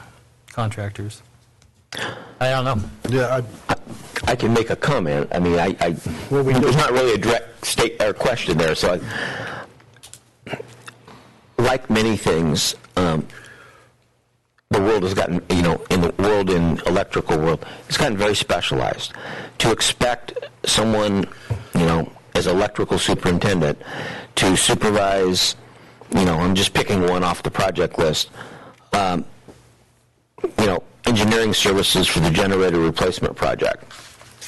[SPEAKER 4] contractors. I don't know.
[SPEAKER 1] Yeah,
[SPEAKER 3] I can make a comment. I mean, there's not really a direct state or question there. So, like many things, the world has gotten, in electrical world, it's gotten very specialized. To expect someone, as electrical superintendent, to supervise, I'm just picking one off the project list. Engineering services for the generator replacement project.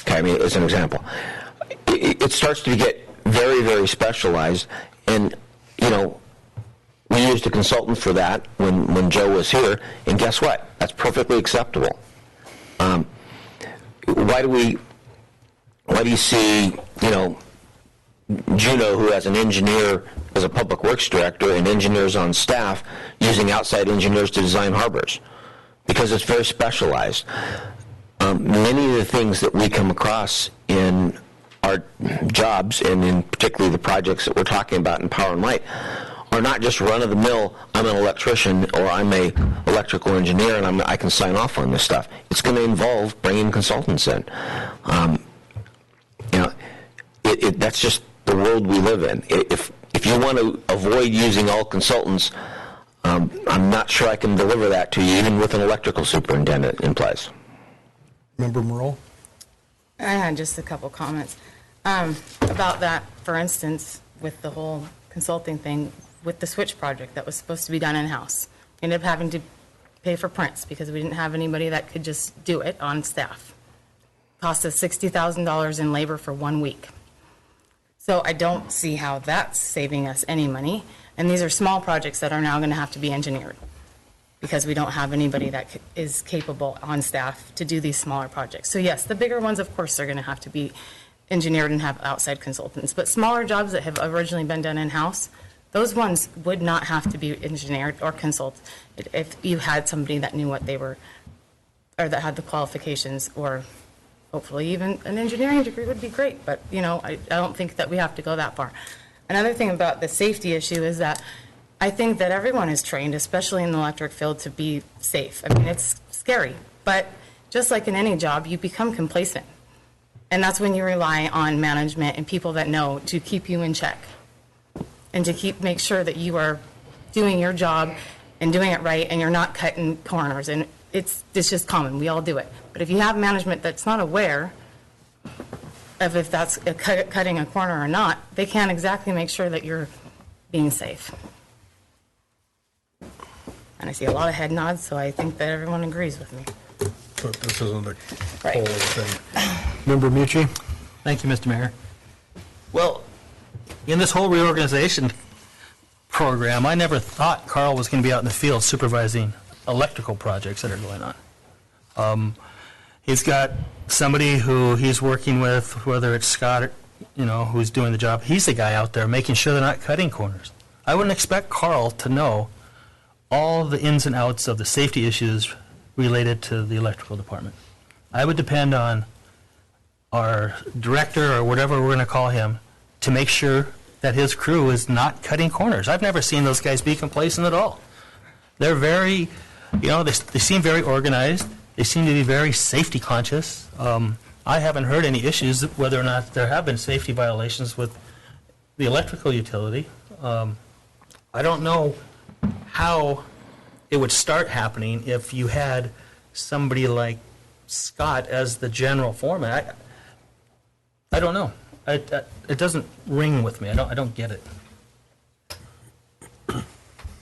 [SPEAKER 3] Okay, I mean, as an example. It starts to get very, very specialized, and, we used a consultant for that when Joe was here, and guess what? That's perfectly acceptable. Why do you see, Juno, who has an engineer as a public works director and engineers on staff, using outside engineers to design harbors? Because it's very specialized. Many of the things that we come across in our jobs, and in particularly the projects that we're talking about in Power and Light, are not just run-of-the-mill, I'm an electrician or I'm a electrical engineer and I can sign off on this stuff. It's going to involve bringing consultants in. That's just the world we live in. If you want to avoid using all consultants, I'm not sure I can deliver that to you, even with an electrical superintendent in place.
[SPEAKER 1] Member Merle?
[SPEAKER 5] I had just a couple comments about that. For instance, with the whole consulting thing, with the switch project that was supposed to be done in-house, we ended up having to pay for prints because we didn't have anybody that could just do it on staff. Cost us $60,000 in labor for 1 week. So I don't see how that's saving us any money. And these are small projects that are now going to have to be engineered because we don't have anybody that is capable on staff to do these smaller projects. So yes, the bigger ones, of course, are going to have to be engineered and have outside consultants. But smaller jobs that have originally been done in-house, those ones would not have to be engineered or consulted if you had somebody that knew what they were, or that had the qualifications, or hopefully even an engineering degree would be great. But, you know, I don't think that we have to go that far. Another thing about the safety issue is that I think that everyone is trained, especially in the electric field, to be safe. I mean, it's scary, but just like in any job, you become complacent. And that's when you rely on management and people that know to keep you in check and to make sure that you are doing your job and doing it right and you're not cutting corners. And it's just common. We all do it. But if you have management that's not aware of if that's cutting a corner or not, they can't exactly make sure that you're being safe. And I see a lot of head nods, so I think that everyone agrees with me.
[SPEAKER 1] But this isn't a
[SPEAKER 5] Right.
[SPEAKER 1] whole thing. Member Mucci?
[SPEAKER 4] Thank you, Mr. Mayor. Well, in this whole reorganization program, I never thought Carl was going to be out in the field supervising electrical projects that are going on. He's got somebody who he's working with, whether it's Scott, or, you know, who's doing the job. He's the guy out there making sure they're not cutting corners. I wouldn't expect Carl to know all the ins and outs of the safety issues related to the electrical department. I would depend on our director, or whatever we're going to call him, to make sure that his crew is not cutting corners. I've never seen those guys be complacent at all. They're very, you know, they seem very organized. They seem to be very safety conscious. I haven't heard any issues whether or not there have been safety violations with the electrical utility. I don't know how it would start happening if you had somebody like Scott as the general foreman. I don't know. It doesn't ring with me. I don't get it.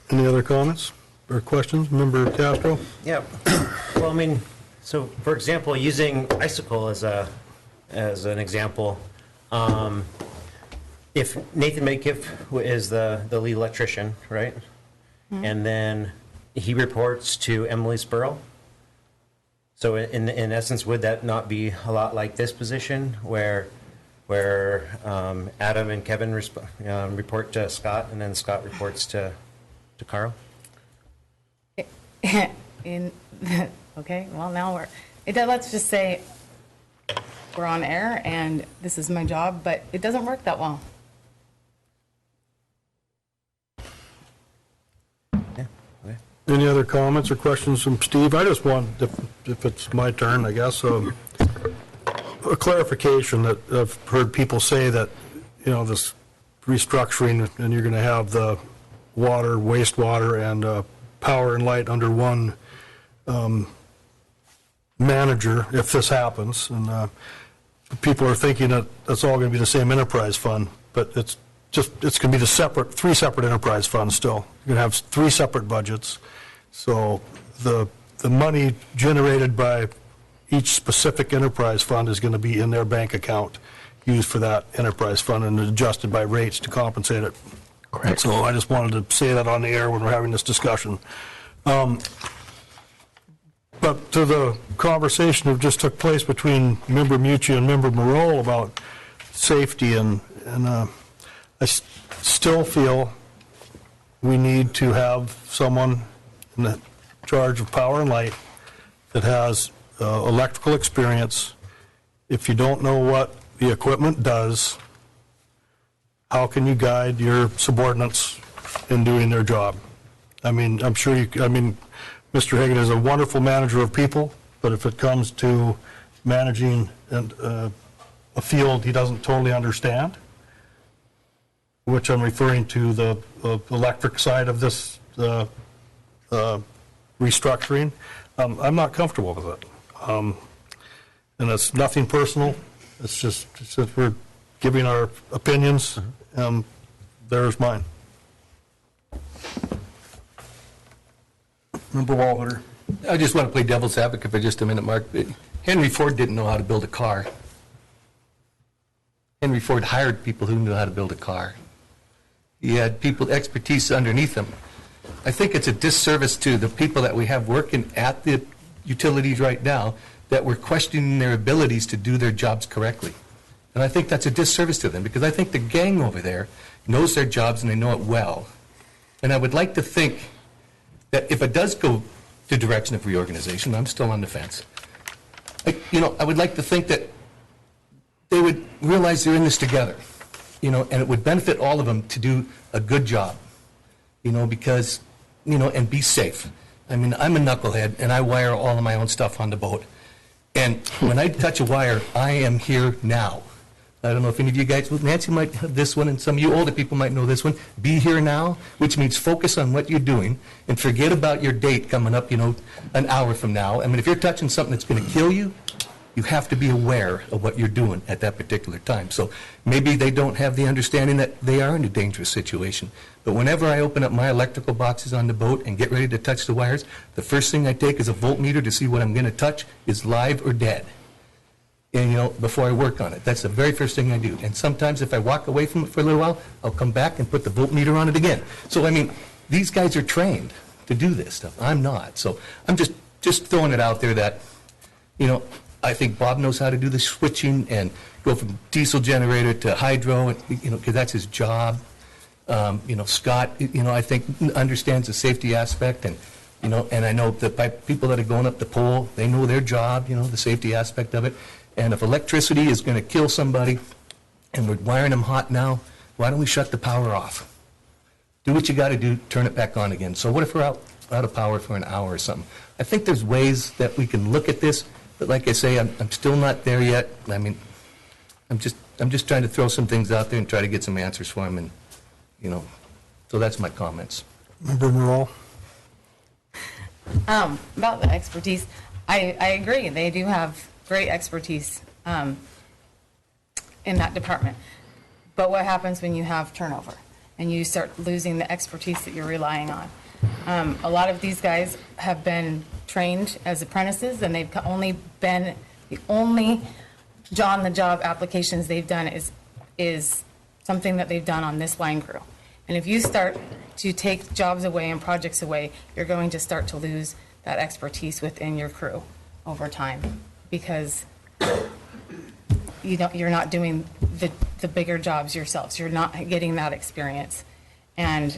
[SPEAKER 1] Any other comments or questions? Member Castro?
[SPEAKER 10] Yeah. Well, I mean, so for example, using Icicle as an example, if Nathan Maykiff is the lead electrician, right? Mm-hmm. And then he reports to Emily's Borough. So in essence, would that not be a lot like this position where Adam and Kevin report to Scott, and then Scott reports to Carl?
[SPEAKER 5] Okay, well, now let's just say we're on air and this is my job, but it doesn't work that well.
[SPEAKER 10] Yeah. Okay.
[SPEAKER 1] Any other comments or questions from Steve? I just want, if it's my turn, I guess, a clarification that I've heard people say that, you know, this restructuring, and you're going to have the water, wastewater, and power and light under one manager if this happens. And people are thinking that that's all going to be the same enterprise fund, but it's going to be three separate enterprise funds still. You're going to have three separate budgets. So the money generated by each specific enterprise fund is going to be in their bank account used for that enterprise fund and adjusted by rates to compensate it. Correct. So I just wanted to say that on the air when we're having this discussion. But to the conversation that just took place between Member Mucci and Member Morrell about safety, and I still feel we need to have someone in the charge of power and light that has electrical experience. If you don't know what the equipment does, how can you guide your subordinates in doing their job? I mean, I'm sure Mr. Hagan is a wonderful manager of people, but if it comes to managing a field he doesn't totally understand, which I'm referring to the electric side of this restructuring, I'm not comfortable with it. and it's nothing personal. It's just since we're giving our opinions, there's mine. Member Walter.
[SPEAKER 6] I just want to play devil's advocate for just a minute, Mark. Henry Ford didn't know how to build a car. Henry Ford hired people who knew how to build a car. He had people, expertise underneath him. I think it's a disservice to the people that we have working at the utilities right now that we're questioning their abilities to do their jobs correctly. And I think that's a disservice to them, because I think the gang over there knows their jobs and they know it well. And I would like to think that if it does go the direction of reorganization, I'm still on the fence. I would like to think that they would realize they're in this together, and it would benefit all of them to do a good job, because, and be safe. I mean, I'm a knucklehead, and I wire all of my own stuff on the boat. And when I touch a wire, I am here now. I don't know if any of you guys, Nancy might have this one, and some of you older people might know this one. Be here now, which means focus on what you're doing and forget about your date coming up, an hour from now. I mean, if you're touching something that's going to kill you, you have to be aware of what you're doing at that particular time. So maybe they don't have the understanding that they are in a dangerous situation. But whenever I open up my electrical boxes on the boat and get ready to touch the wires, the first thing I take is a voltmeter to see what I'm going to touch is live or dead. And, before I work on it. That's the very first thing I do. And sometimes if I walk away from it for a little while, I'll come back and put the voltmeter on it again. So, I mean, these guys are trained to do this stuff. I'm not. So I'm just throwing it out there that, I think Bob knows how to do the switching and go from diesel generator to hydro, and, because that's his job. Scott, I think understands the safety aspect, and, and I know that by people that are going up the pole, they know their job, the safety aspect of it. And if electricity is going to kill somebody and we're wiring them hot now, why don't we shut the power off? Do what you got to do, turn it back on again. So what if we're out of power for an hour or something? I think there's ways that we can look at this, but like I say, I'm still not there yet. I mean, I'm just trying to throw some things out there and try to get some answers for them, and, so that's my comments.
[SPEAKER 1] Member Morrell.
[SPEAKER 5] About the expertise, I agree. They do have great expertise in that department. But what happens when you have turnover and you start losing the expertise that you're relying on? A lot of these guys have been trained as apprentices, and they've only been, the only on-the-job applications they've done is something that they've done on this line crew. And if you start to take jobs away and projects away, you're going to start to lose that expertise within your crew over time, because you're not doing the bigger jobs yourselves. You're not getting that experience. And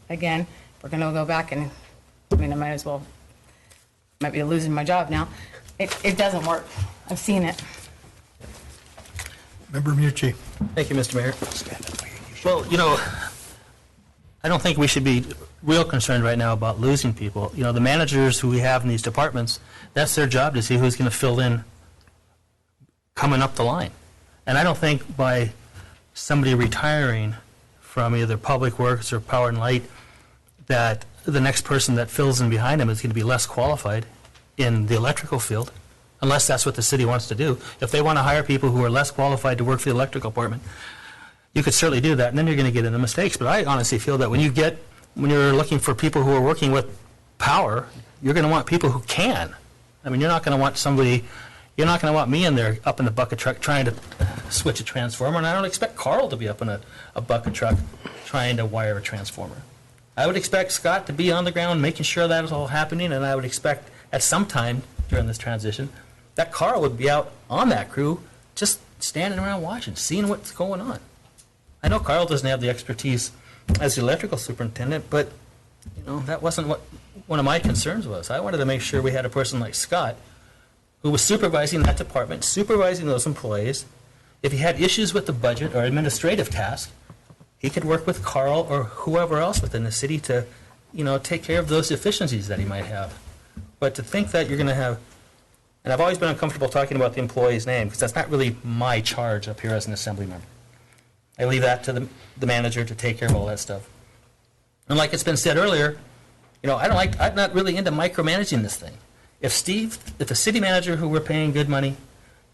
[SPEAKER 5] again, we're going to go back and, I might be losing my job now. It doesn't work. I've seen it.
[SPEAKER 1] Member Mucci.
[SPEAKER 4] Thank you, Mr. Mayor. Well, I don't think we should be real concerned right now about losing people. The managers who we have in these departments, that's their job to see who's going to fill in coming up the line. And I don't think by somebody retiring from either Public Works or Power and Light that the next person that fills in behind them is going to be less qualified in the electrical field, unless that's what the city wants to do. If they want to hire people who are less qualified to work for the electrical department, you could certainly do that, and then you're going to get into mistakes. But I honestly feel that when you're looking for people who are working with power, you're going to want people who can. I mean, you're not going to want me in there up in the bucket truck trying to switch a transformer, and I don't expect Carl to be up in a bucket truck trying to wire a transformer. I would expect Scott to be on the ground making sure that is all happening, and I would expect at some time during this transition that Carl would be out on that crew just standing around watching, seeing what's going on. I know Carl doesn't have the expertise as the electrical superintendent, but that wasn't what one of my concerns was. I wanted to make sure we had a person like Scott who was supervising that department, supervising those employees. If he had issues with the budget or administrative tasks, he could work with Carl or whoever else within the city to, take care of those deficiencies that he might have. But to think that you're going to have, and I've always been uncomfortable talking about the employee's name because that's not really my charge up here as an assembly member. I leave that to the manager to take care of all that stuff. And like it's been said earlier, I'm not really into micromanaging this thing. if the city manager who we're paying good money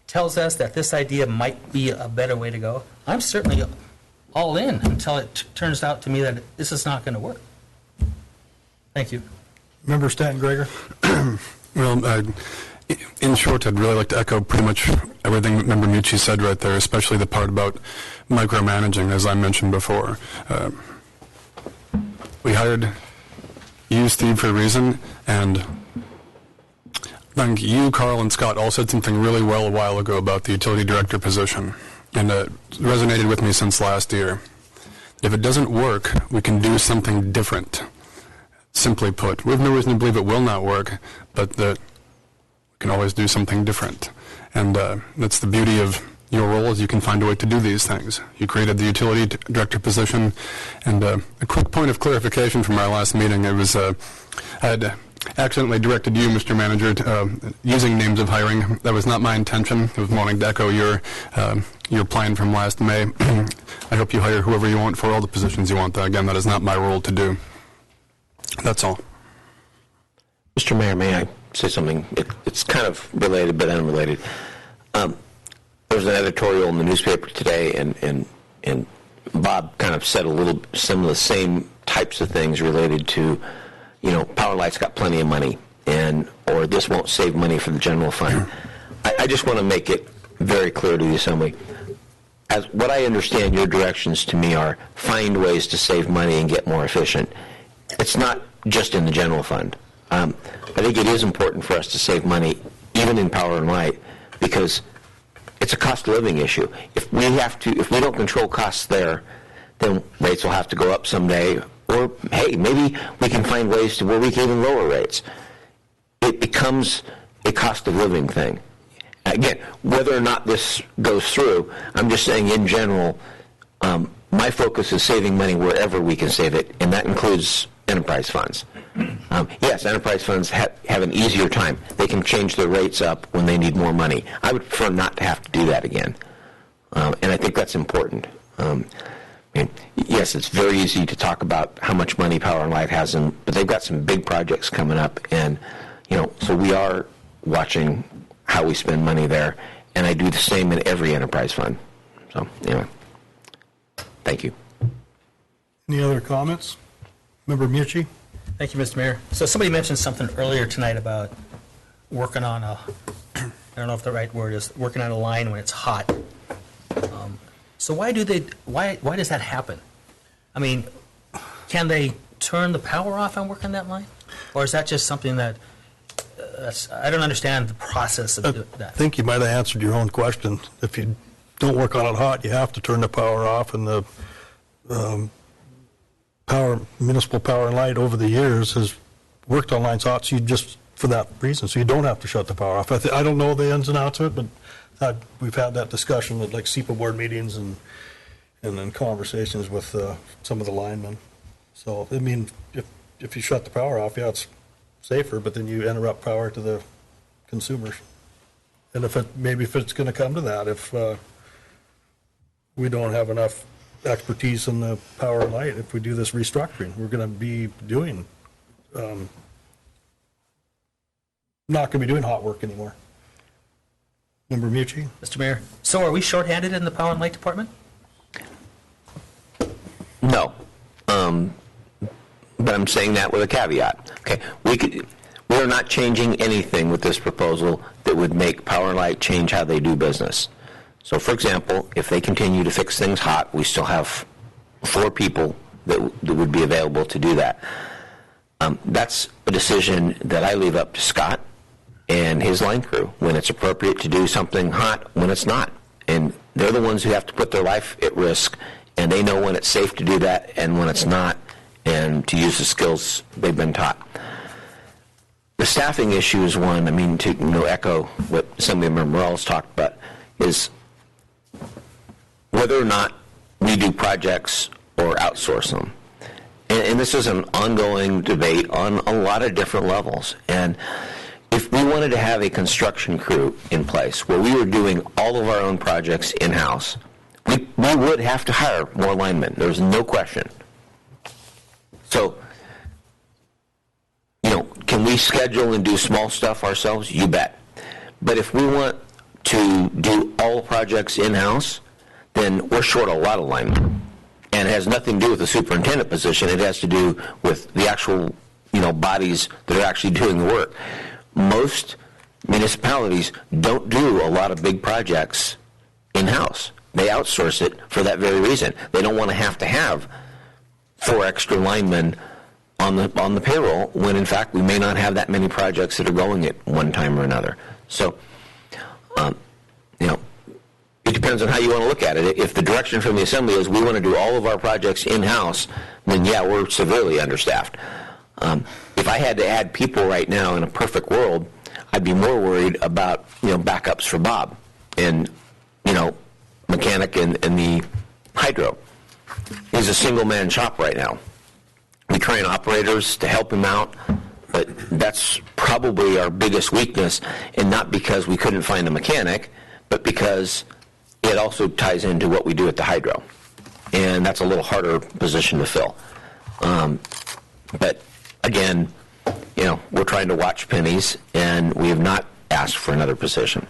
[SPEAKER 4] tells us that this idea might be a better way to go, I'm certainly all in until it turns out to me that this is not going to work. Thank you.
[SPEAKER 1] Member Stanton Gregor?
[SPEAKER 7] Well, in short, I'd really like to echo pretty much everything that Member Mucci said right there, especially the part about micromanaging, as I mentioned before. We hired you, Steve, for a reason, and I think you, Carl, and Scott all said something really well a while ago about the utility director position, and it resonated with me since last year. If it doesn't work, we can do something different. Simply put, we have no reason to believe it will not work, but that we can always do something different. And that's the beauty of your role, is you can find a way to do these things. You created the utility director position, and a quick point of clarification from our last meeting. It was I had accidentally directed you, Mr. Manager, using names of hiring. That was not my intention. It was wanting to echo your plan from last May. I hope you hire whoever you want for all the positions you want. Again, that is not my role to do. That's all.
[SPEAKER 3] Mr. Mayor, may I say something? It's kind of related but unrelated. There was an editorial in the newspaper today, and Bob kind of said a little some of the same types of things related to, Power Light's got plenty of money, or this won't save money for the general fund. I just want to make it very clear to the Assembly. As what I understand, your directions to me are find ways to save money and get more efficient. It's not just in the general fund. I think it is important for us to save money, even in Power and Light, because it's a cost of living issue. If we don't control costs there, then rates will have to go up someday. Or, hey, maybe we can find ways to where we can even lower rates. It becomes a cost of living thing. Again, whether or not this goes through, I'm just saying in general, my focus is saving money wherever we can save it, and that includes enterprise funds. Yes, enterprise funds have an easier time. They can change their rates up when they need more money. I would prefer not to have to do that again, and I think that's important. Yes, it's very easy to talk about how much money Power and Light has, but they've got some big projects coming up, and so we are watching how we spend money there, and I do the same in every enterprise fund. So, thank you.
[SPEAKER 1] Any other comments? Member Mucci?
[SPEAKER 4] Thank you, Mr. Mayor. So somebody mentioned something earlier tonight about working on I don't know if the right word is, working on a line when it's hot. So why does that happen? I mean, can they turn the power off and work on that line? Or is that just something that, I don't understand the process of that.
[SPEAKER 1] I think you might have answered your own question. If you don't work on it hot, you have to turn the power off, and the municipal Power and Light over the years has worked on lines hot, so you just, for that reason, so you don't have to shut the power off. I don't know the ins and outs of it, but we've had that discussion at like SEPA board meetings and then conversations with some of the linemen. So, I mean, if you shut the power off, yeah, it's safer, but then you interrupt power to the consumers. And if it's going to come to that, if we don't have enough expertise in the Power and Light, if we do this restructuring, we're going to be doing, not going to be doing hot work anymore. Member Mucci?
[SPEAKER 4] Mr. Mayor, so are we shorthanded in the Power and Light Department?
[SPEAKER 3] No. But I'm saying that with a caveat. Okay, we are not changing anything with this proposal that would make Power and Light change how they do business. So, for example, if they continue to fix things hot, we still have 4 people that would be available to do that. That's a decision that I leave up to Scott and his line crew when it's appropriate to do something hot, when it's not. And they're the ones who have to put their life at risk, and they know when it's safe to do that and when it's not, and to use the skills they've been taught. The staffing issue is one, I mean, to echo what Assemblyman Morales talked about, is whether or not we do projects or outsource them. And this is an ongoing debate on a lot of different levels. And if we wanted to have a construction crew in place where we were doing all of our own projects in-house, we would have to hire more linemen. There's no question. So, can we schedule and do small stuff ourselves? You bet. But if we want to do all projects in-house, then we're short a lot of linemen. And it has nothing to do with the superintendent position. It has to do with the actual, bodies that are actually doing the work. Most municipalities don't do a lot of big projects in-house. They outsource it for that very reason. They don't want to have 4 extra linemen on the payroll when, in fact, we may not have that many projects that are going at one time or another. So, it depends on how you want to look at it. If the direction from the Assembly is we want to do all of our projects in-house, then yeah, we're severely understaffed. If I had to add people right now in a perfect world, I'd be more worried about, backups for Bob and, mechanic and the hydro. He's a single-man shop right now. We train operators to help him out, but that's probably our biggest weakness, and not because we couldn't find a mechanic, but because it also ties into what we do at the hydro, and that's a little harder position to fill. But again, we're trying to watch pennies, and we have not asked for another position.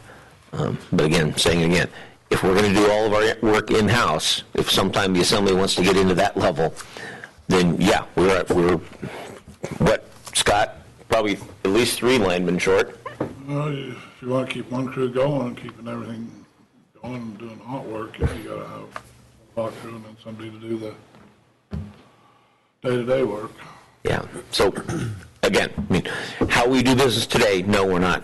[SPEAKER 3] But again, saying it again, if we're going to do all of our work in-house, if sometime the Assembly wants to get into that level, then yeah, we're what, Scott? Probably at least 3 linemen short.
[SPEAKER 11] Well, if you want to keep one crew going and keeping everything going and doing hot work, you got to have a hot crew and then somebody to do the day-to-day work.
[SPEAKER 3] Yeah. So again, how we do business today, no, we're not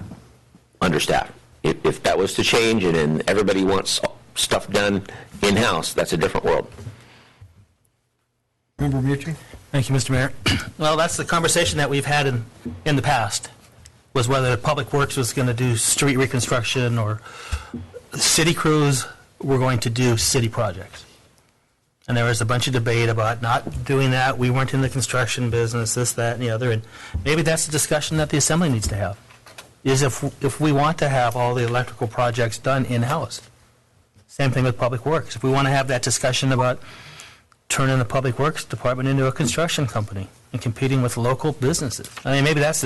[SPEAKER 3] understaffed. If that was to change and everybody wants stuff done in-house, that's a different world.
[SPEAKER 1] Member Mucci?
[SPEAKER 4] Thank you, Mr. Mayor. Well, that's the conversation that we've had in the past, was whether Public Works was going to do street reconstruction or city crews were going to do city projects. And there was a bunch of debate about not doing that. We weren't in the construction business, this, that, and the other. And maybe that's a discussion that the Assembly needs to have, is if we want to have all the electrical projects done in-house. Same thing with Public Works. If we want to have that discussion about turning the Public Works Department into a construction company and competing with local businesses. I mean, maybe that's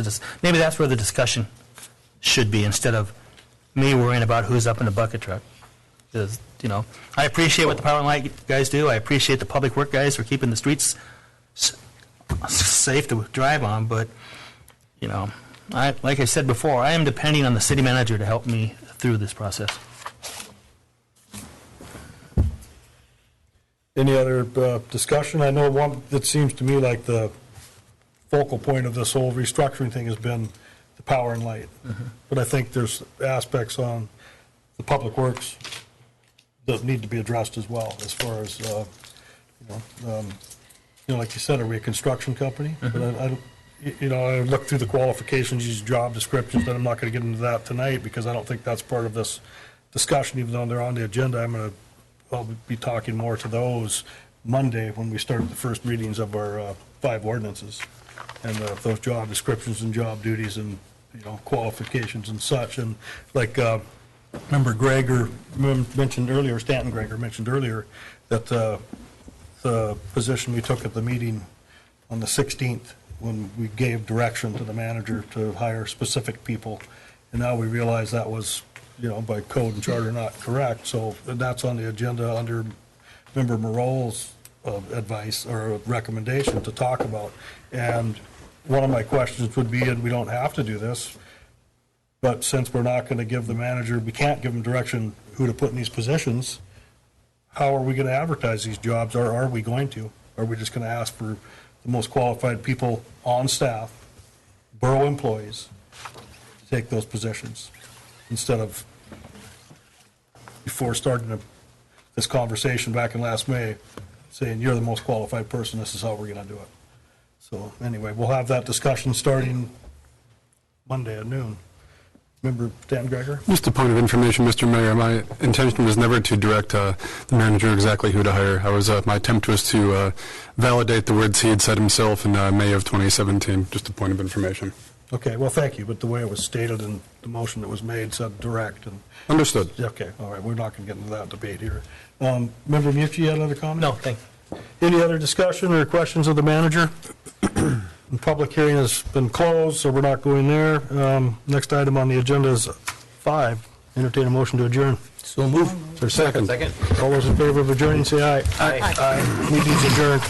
[SPEAKER 4] where the discussion should be, instead of me worrying about who's up in the bucket truck. Because, I appreciate what the Power and Light guys do. I appreciate the Public Work guys for keeping the streets safe to drive on. But, like I said before, I am depending on the city manager to help me through this process.
[SPEAKER 1] Any other discussion? I know one that seems to me like the focal point of this whole restructuring thing has been the Power and Light. Mm-hmm. But I think there's aspects on the Public Works that need to be addressed as well, as far as, like you said, are we a construction company? Mm-hmm. But I look through the qualifications, these job descriptions, and I'm not going to get into that tonight because I don't think that's part of this discussion, even though they're on the agenda. I'll be talking more to those Monday when we start the first readings of our 5 ordinances, and those job descriptions and job duties and qualifications and such. And like Member Greger mentioned earlier, Stanton Greger mentioned earlier, that the position we took at the meeting on the 16th, when we gave direction to the manager to hire specific people, and now we realize that was by code and charter not correct. So that's on the agenda under Member Moreau's advice or recommendation to talk about. And one of my questions would be, and we don't have to do this, but since we're not going to give the manager, we can't give him direction who to put in these positions, how are we going to advertise these jobs, or are we going to? Are we just going to ask for the most qualified people on staff, borough employees, to take those positions, instead of, before starting this conversation back in last May, saying you're the most qualified person, this is how we're going to do it. So anyway, we'll have that discussion starting Monday at noon. Member Dan Greger?
[SPEAKER 7] Just a point of information, Mr. Mayor. My intention was never to direct the manager exactly who to hire. My attempt was to validate the words he had said himself in May of 2017. Just a point of information.
[SPEAKER 1] Okay, well, thank you, but the way it was stated in the motion that was made said direct. And
[SPEAKER 7] understood.
[SPEAKER 1] Okay, all right, we're not going to get into that debate here. Member Mucci, you had another comment?
[SPEAKER 4] No, thank you.
[SPEAKER 1] Any other discussion or questions of the manager? The public hearing has been closed, so we're not going there. Next item on the agenda is 5. Entertain a motion to adjourn.
[SPEAKER 6] So move.
[SPEAKER 1] Is there a second?
[SPEAKER 10] Second.
[SPEAKER 1] All those in favor of adjourning, say aye.
[SPEAKER 10] Aye.
[SPEAKER 1] Meeting's adjourned.